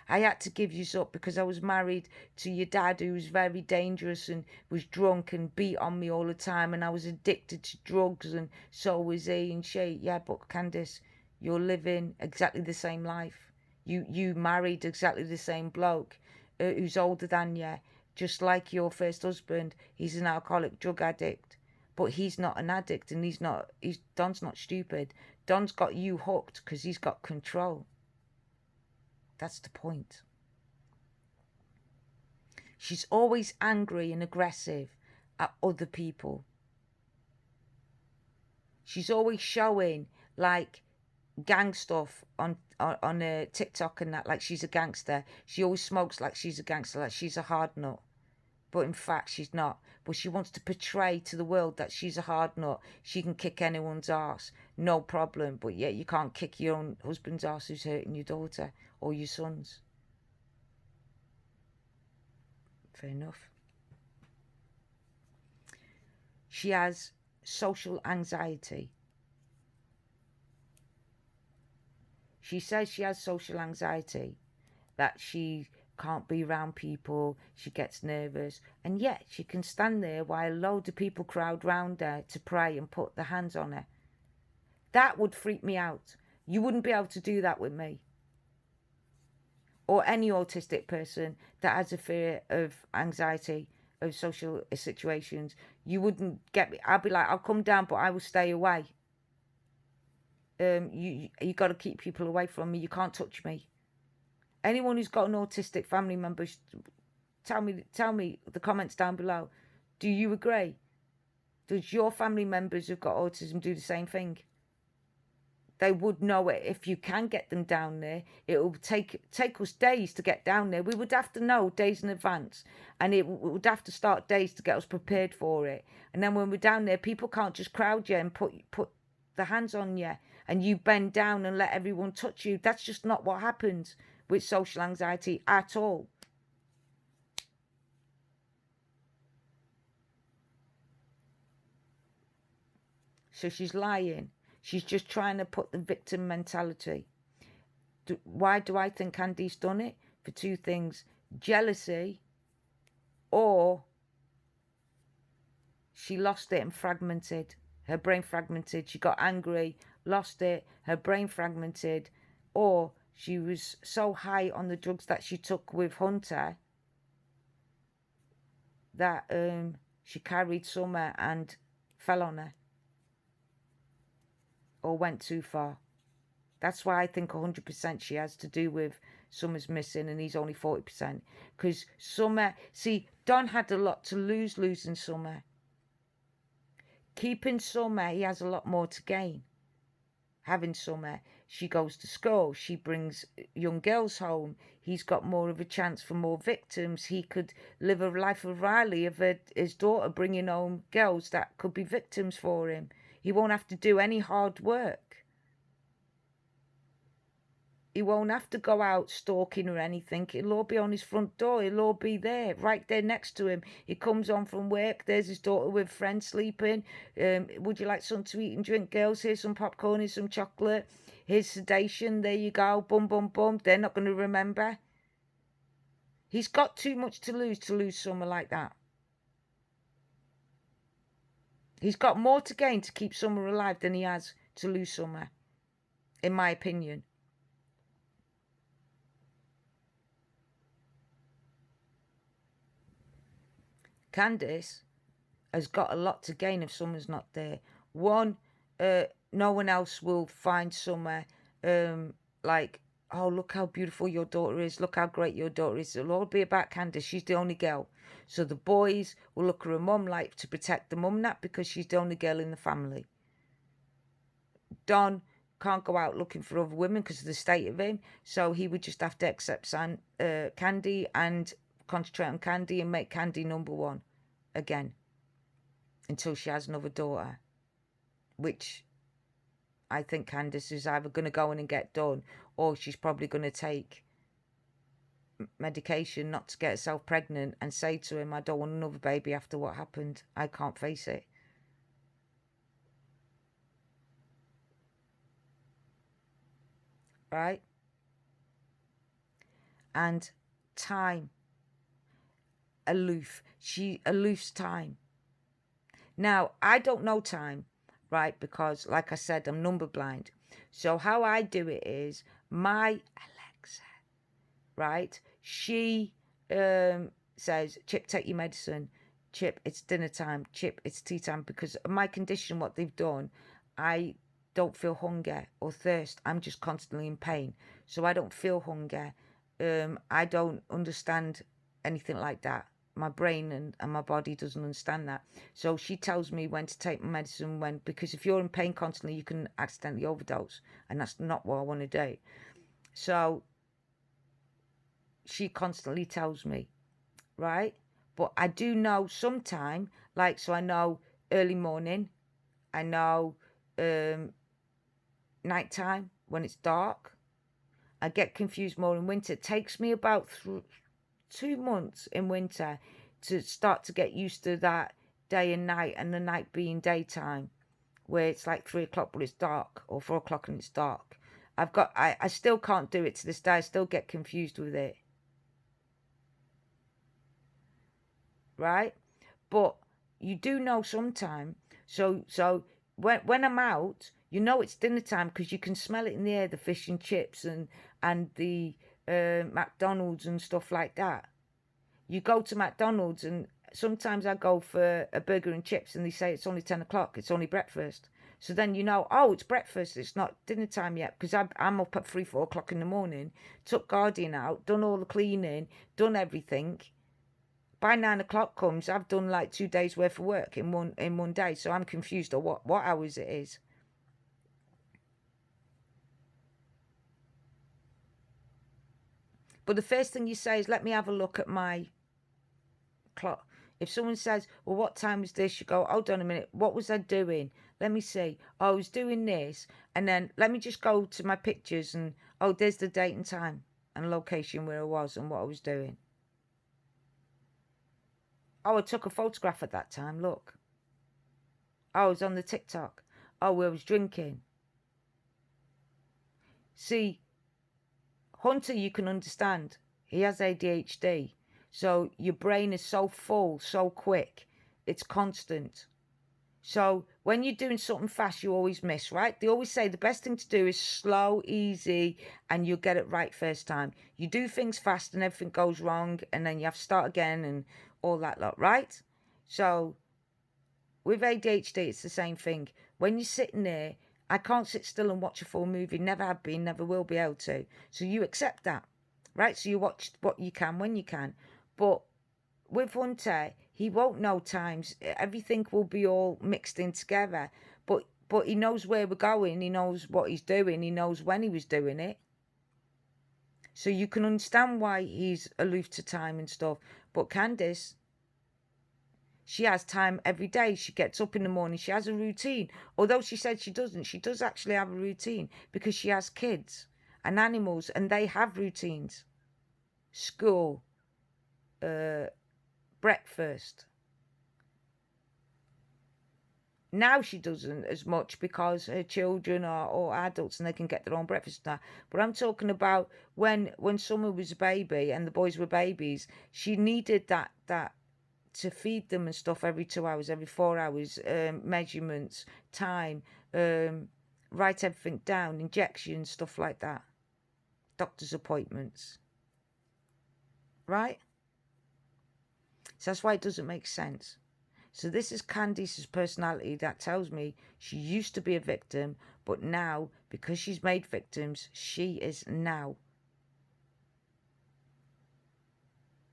I had to give you up because I was married to your dad, who was very dangerous and was drunk and beat on me all the time, and I was addicted to drugs, and so was he and she. Yeah, but Candice, you're living exactly the same life. You married exactly the same bloke who's older than you, just like your first husband. He's an alcoholic drug addict, but he's not an addict, and Don's not stupid. Don's got you hooked because he's got control. That's the point. She's always angry and aggressive at other people. She's always showing like gang stuff on TikTok and that, like she's a gangster. She always smokes like she's a gangster, like she's a hard nut. But in fact, she's not. But she wants to portray to the world that she's a hard nut. She can kick anyone's ass, no problem. But yet you can't kick your own husband's ass who's hurting your daughter or your sons. Fair enough. She has social anxiety. She says she has social anxiety, that she can't be around people, she gets nervous, and yet she can stand there while a load of people crowd round her to pray and put their hands on her. That would freak me out. You wouldn't be able to do that with me. Or any autistic person that has a fear of anxiety, of social situations. You wouldn't get me. I'll be like, I'll come down, but I will stay away. You got to keep people away from me. You can't touch me. Anyone who's got an autistic family member, tell me the comments down below. Do you agree? Does your family members who've got autism do the same thing? They would know it. If you can get them down there, it will take us days to get down there. We would have to know days in advance, and it would have to start days to get us prepared for it. And then when we're down there, people can't just crowd you and put their hands on you, and you bend down and let everyone touch you. That's just not what happens with social anxiety at all. So she's lying. She's just trying to put the victim mentality. Why do I think Candice done it? For two things. Jealousy, or she lost it and fragmented. Her brain fragmented. She got angry, lost it, her brain fragmented. Or she was so high on the drugs that she took with Hunter that she carried Summer and fell on her. Or went too far. That's why I think 100% she has to do with Summer's missing and he's only 40%. Because Summer, see, Don had a lot to lose losing Summer. Keeping Summer, he has a lot more to gain. Having Summer, she goes to school, she brings young girls home, he's got more of a chance for more victims. He could live a life of Riley, of his daughter bringing home girls that could be victims for him. He won't have to do any hard work. He won't have to go out stalking or anything. It'll all be on his front door. It'll all be there, right there next to him. He comes on from work. There's his daughter with friends sleeping. Would you like something to eat and drink, girls? Here's some popcorn, here's some chocolate. Here's sedation. There you go. Bum, bum, bum. They're not going to remember. He's got too much to lose Summer like that. He's got more to gain to keep Summer alive than he has to lose Summer, in my opinion. Candice has got a lot to gain if someone's not there. One, no one else will find somewhere like, oh, look how beautiful your daughter is. Look how great your daughter is. It'll all be about Candace. She's the only girl. So the boys will look at her mum like to protect the mum, not because she's the only girl in the family. Don can't go out looking for other women because of the state of him. So he would just have to accept Candy and concentrate on Candy and make Candy number one again until she has another daughter, which I think Candace is either going to go in and get done, or she's probably going to take medication not to get herself pregnant and say to him, I don't want another baby after what happened. I can't face it. Right? And time. Aloof. She aloofs time. Now, I don't know time, right? Because, like I said, I'm number blind. So how I do it is my Alexa, right? She says, Chip, take your medicine. Chip, it's dinner time. Chip, it's tea time. Because of my condition, what they've done, I don't feel hunger or thirst. I'm just constantly in pain. So I don't feel hunger. I don't understand anything like that. My brain and my body doesn't understand that. So she tells me when to take my medicine, when, because if you're in pain constantly, you can accidentally overdose. And that's not what I want to do. So she constantly tells me, right? But I do know sometime, like, so I know early morning, I know nighttime when it's dark. I get confused more in winter. It takes me about 2 months in winter to start to get used to that day and night, and the night being daytime, where it's like 3 o'clock but it's dark, or 4 o'clock and it's dark. I still can't do it to this day. I still get confused with it. Right? But you do know sometime. So when I'm out, you know it's dinner time because you can smell it in the air, the fish and chips and the McDonald's and stuff like that. You go to McDonald's and sometimes I go for a burger and chips and they say it's only 10 o'clock, it's only breakfast. So then you know, oh, it's breakfast, it's not dinner time yet, because I'm up at 3, 4 o'clock in the morning, took Guardian out, done all the cleaning, done everything. By 9 o'clock comes, I've done like 2 days worth of work in one day. So I'm confused on what hours it is. But the first thing you say is, let me have a look at my clock. If someone says, well, what time is this? You go, hold on a minute. What was I doing? Let me see. Oh, I was doing this. And then let me just go to my pictures and, oh, there's the date and time and location where I was and what I was doing. Oh, I took a photograph at that time. Look. Oh, I was on the TikTok. Oh, I was drinking. See, Hunter, you can understand. He has ADHD. So your brain is so full, so quick. It's constant. So when you're doing something fast, you always miss, right? They always say the best thing to do is slow, easy, and you'll get it right first time. You do things fast and everything goes wrong, and then you have to start again and all that lot, right? So with ADHD, it's the same thing. When you're sitting there, I can't sit still and watch a full movie. Never have been, never will be able to. So you accept that, right? So you watch what you can when you can. But with Hunter, he won't know times. Everything will be all mixed in together. But he knows where we're going. He knows what he's doing. He knows when he was doing it. So you can understand why he's aloof to time and stuff. But Candace, she has time every day. She gets up in the morning. She has a routine. Although she said she doesn't, she does actually have a routine because she has kids and animals and they have routines. School, breakfast. Now she doesn't as much because her children are all adults and they can get their own breakfast now. But I'm talking about when Summer was a baby and the boys were babies, she needed that to feed them and stuff every 2 hours, every 4 hours, measurements, time, write everything down, injections, stuff like that, doctor's appointments, right? So that's why it doesn't make sense. So this is Candice's personality that tells me she used to be a victim, but now, because she's made victims, she is now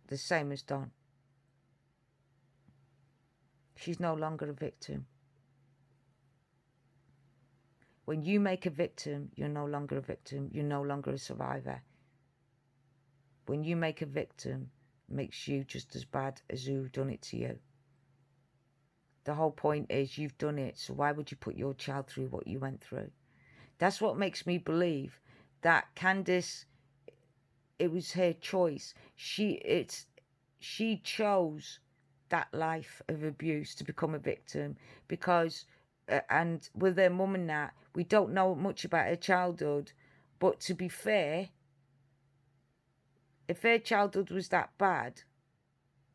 the same as Don. She's no longer a victim. When you make a victim, you're no longer a victim. You're no longer a survivor. When you make a victim, it makes you just as bad as who done it to you. The whole point is you've done it, so why would you put your child through what you went through? That's what makes me believe that Candice, it was her choice. She chose that life of abuse to become a victim because, and with her mum and that, we don't know much about her childhood. But to be fair, if her childhood was that bad,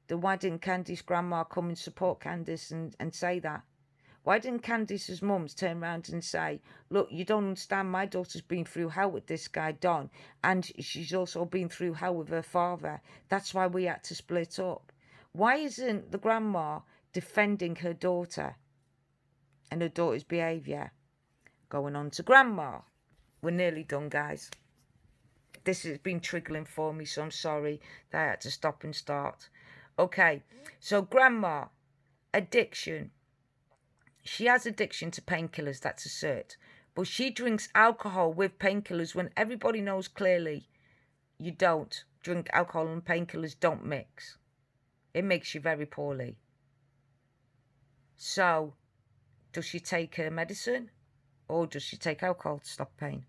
then why didn't Candice's grandma come and support Candice and say that? Why didn't Candice's mums turn around and say, look, you don't understand, my daughter's been through hell with this guy, Don, and she's also been through hell with her father. That's why we had to split up. Why isn't the grandma defending her daughter and her daughter's behaviour? Going on to grandma. We're nearly done, guys. This has been triggering for me, so I'm sorry that I had to stop and start. Okay, so grandma, addiction. She has addiction to painkillers, that's a cert. But she drinks alcohol with painkillers when everybody knows clearly you don't drink alcohol and painkillers don't mix. It makes you very poorly. So, does she take her medicine or does she take alcohol to stop pain?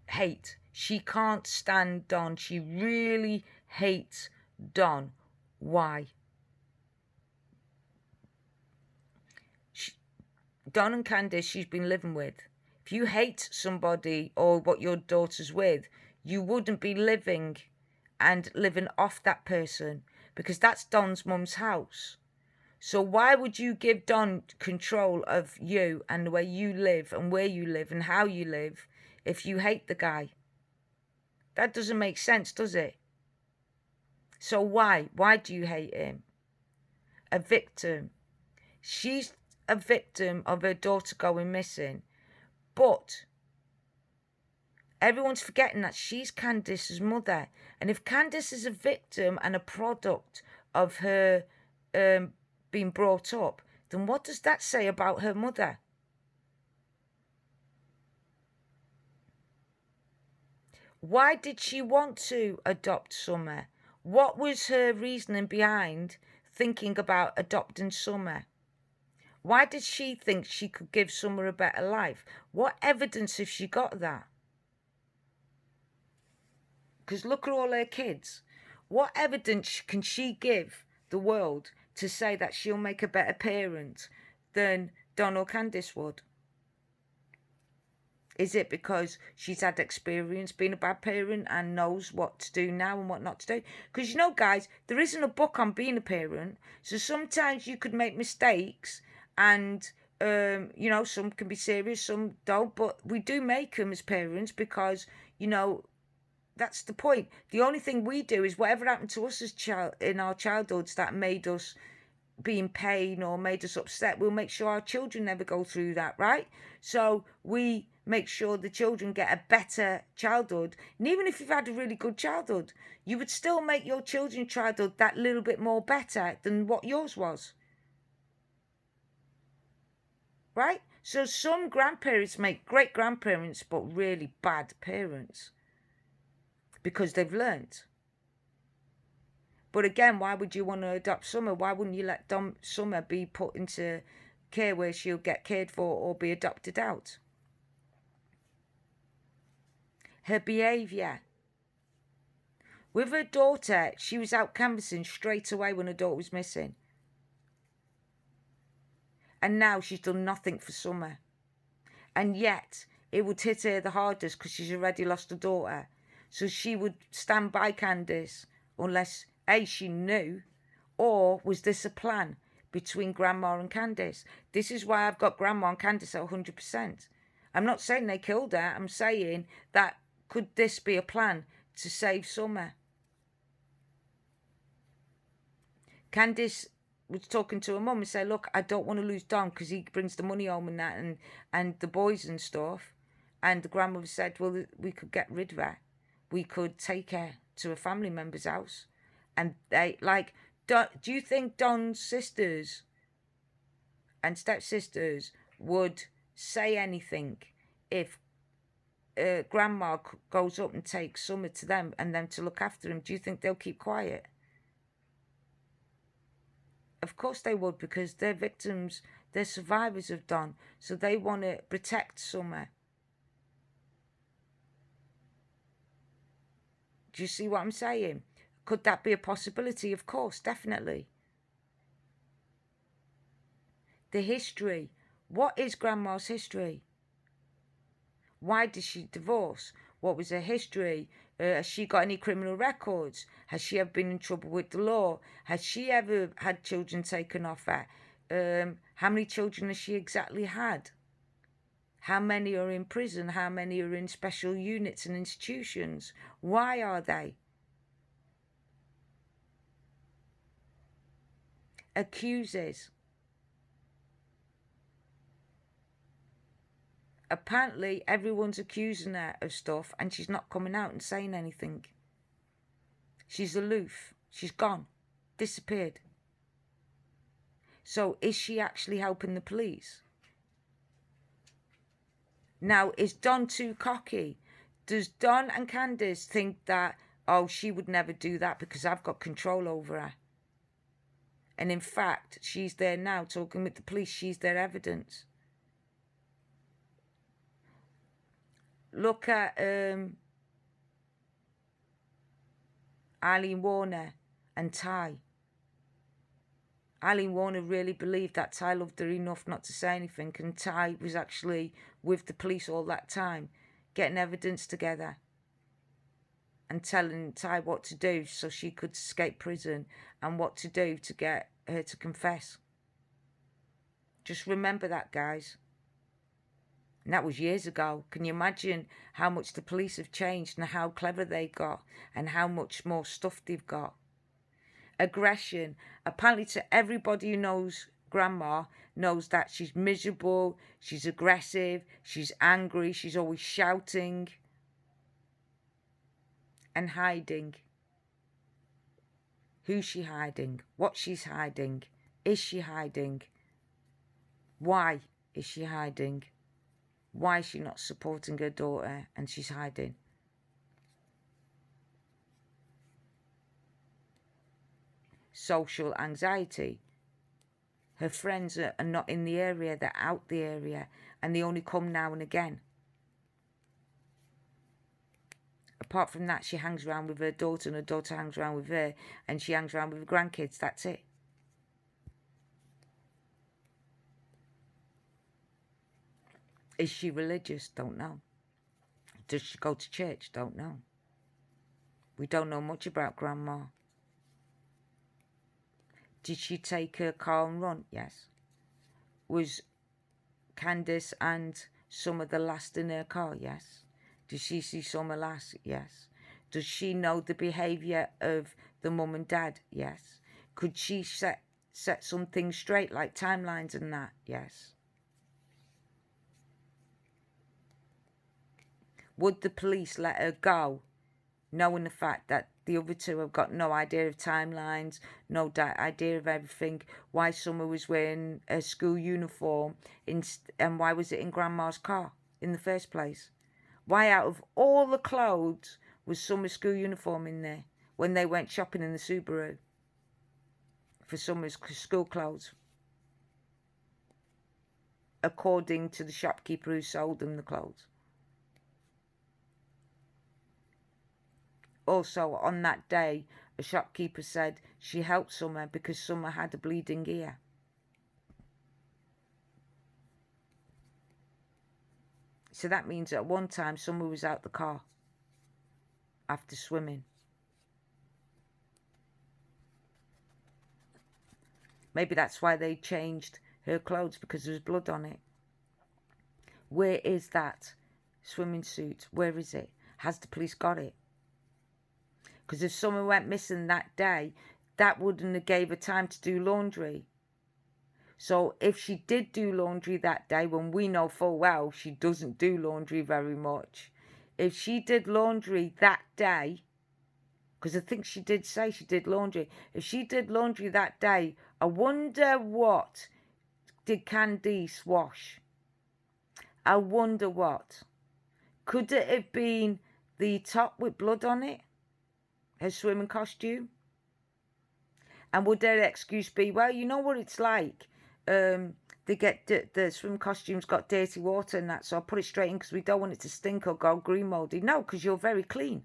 Hate. She can't stand Don. She really hates Don. Why? Don and Candice, she's been living with. If you hate somebody or what your daughter's with, you wouldn't be living off that person because that's Don's mum's house. So why would you give Don control of you and the way you live and where you live and how you live if you hate the guy? That doesn't make sense, does it? So why? Why do you hate him? A victim. She's a victim of her daughter going missing. But everyone's forgetting that she's Candice's mother. And if Candice is a victim and a product of her being brought up, then what does that say about her mother? Why did she want to adopt Summer? What was her reasoning behind thinking about adopting Summer? Why did she think she could give Summer a better life? What evidence has she got that? Because look at all her kids. What evidence can she give the world to say that she'll make a better parent than Don or Candice would? Is it because she's had experience being a bad parent and knows what to do now and what not to do? Because, you know, guys, there isn't a book on being a parent. So sometimes you could make mistakes and, you know, some can be serious, some don't. But we do make them as parents because, you know, that's the point. The only thing we do is whatever happened to us as in our childhoods that made us be in pain or made us upset, we'll make sure our children never go through that, right? So we make sure the children get a better childhood. And even if you've had a really good childhood, you would still make your children's childhood that little bit more better than what yours was. Right? So some grandparents make great grandparents, but really bad parents because they've learnt. But again, why would you want to adopt Summer? Why wouldn't you let Summer be put into care where she'll get cared for or be adopted out? Her behaviour. With her daughter, she was out canvassing straight away when her daughter was missing. And now she's done nothing for Summer. And yet, it would hit her the hardest because she's already lost her daughter. So she would stand by Candice unless A, she knew, or was this a plan between Grandma and Candice? This is why I've got Grandma and Candice at 100%. I'm not saying they killed her. I'm saying that could this be a plan to save Summer? Candice was talking to her mum and said, look, I don't want to lose Don because he brings the money home and that, and the boys and stuff. And the grandmother said, well, we could get rid of her. We could take her to a family member's house. And they, like, do you think Don's sisters and stepsisters would say anything if grandma goes up and takes Summer to them and them to look after him? Do you think they'll keep quiet? Of course they would, because they're victims, they're survivors of Don, so they want to protect Summer. Do you see what I'm saying? Could that be a possibility? Of course, definitely. The history. What is Grandma's history? Why did she divorce? What was her history? Has she got any criminal records? Has she ever been in trouble with the law? Has she ever had children taken off her? How many children has she exactly had? How many are in prison? How many are in special units and institutions? Why are they? Accuses. Apparently everyone's accusing her of stuff and she's not coming out and saying anything. She's aloof. She's gone. Disappeared. So is she actually helping the police? Now, is Don too cocky? Does Don and Candice think that, oh, she would never do that because I've got control over her? And in fact, she's there now talking with the police. She's their evidence. Look at Eileen Warner and Ty. Eileen Warner really believed that Ty loved her enough not to say anything, and Ty was actually with the police all that time, getting evidence together and telling Ty what to do so she could escape prison and what to do to get her to confess. Just remember that, guys. And that was years ago. Can you imagine how much the police have changed and how clever they got and how much more stuff they've got? Aggression. Apparently to everybody who knows Grandma knows that she's miserable, she's aggressive, she's angry, she's always shouting and hiding. Who's she hiding? What she's hiding? Is she hiding? Why is she hiding? Why is she not supporting her daughter and she's hiding? Social anxiety. Her friends are not in the area, they're out the area, and they only come now and again. Apart from that, she hangs around with her daughter and her daughter hangs around with her, and she hangs around with her grandkids. That's it. Is she religious? Don't know. Does she go to church? Don't know. We don't know much about Grandma. Did she take her car and run? Yes. Was Candice and Summer the last in her car? Yes. Did she see Summer last? Yes. Does she know the behaviour of the mum and dad? Yes. Could she set some things straight, like timelines and that? Yes. Would the police let her go, knowing the fact that the other two have got no idea of timelines, no idea of everything? Why Summer was wearing a school uniform and why was it in Grandma's car in the first place? Why out of all the clothes was Summer's school uniform in there when they went shopping in the Subaru for Summer's school clothes? According to the shopkeeper who sold them the clothes. Also, on that day, a shopkeeper said she helped Summer because Summer had a bleeding ear. So that means at one time Summer was out the car after swimming. Maybe that's why they changed her clothes, because there was blood on it. Where is that swimming suit? Where is it? Has the police got it? Because if Summer went missing that day, that wouldn't have gave her time to do laundry. So if she did do laundry that day, when we know full well she doesn't do laundry very much, if she did laundry that day, because I think she did say she did laundry, if she did laundry that day, I wonder what did Candice wash? I wonder what. Could it have been the top with blood on it? Her swimming costume? And would their excuse be, well, you know what it's like? They get the swim costumes got dirty water and that, so I'll put it straight in because we don't want it to stink or go green moldy. No, because you're very clean.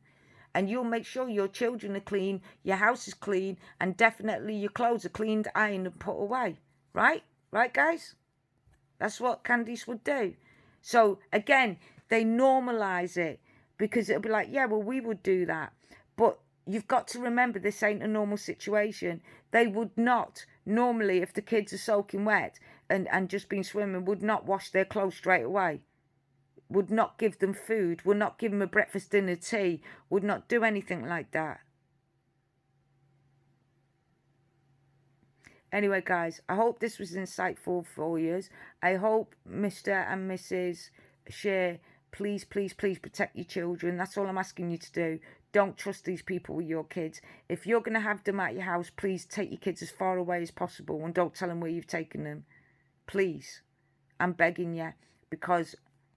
And you'll make sure your children are clean, your house is clean, and definitely your clothes are cleaned, ironed, and put away. Right? Right, guys? That's what Candice would do. So, again, they normalise it because it'll be like, yeah, well, we would do that. But you've got to remember this ain't a normal situation. They would not, normally, if the kids are soaking wet and just been swimming, would not wash their clothes straight away. Would not give them food, would not give them a breakfast, dinner, tea, would not do anything like that. Anyway, guys, I hope this was insightful for you. I hope Mr. and Mrs. Shea, please, please, please protect your children. That's all I'm asking you to do. Don't trust these people with your kids. If you're going to have them at your house, please take your kids as far away as possible and don't tell them where you've taken them. Please. I'm begging you, because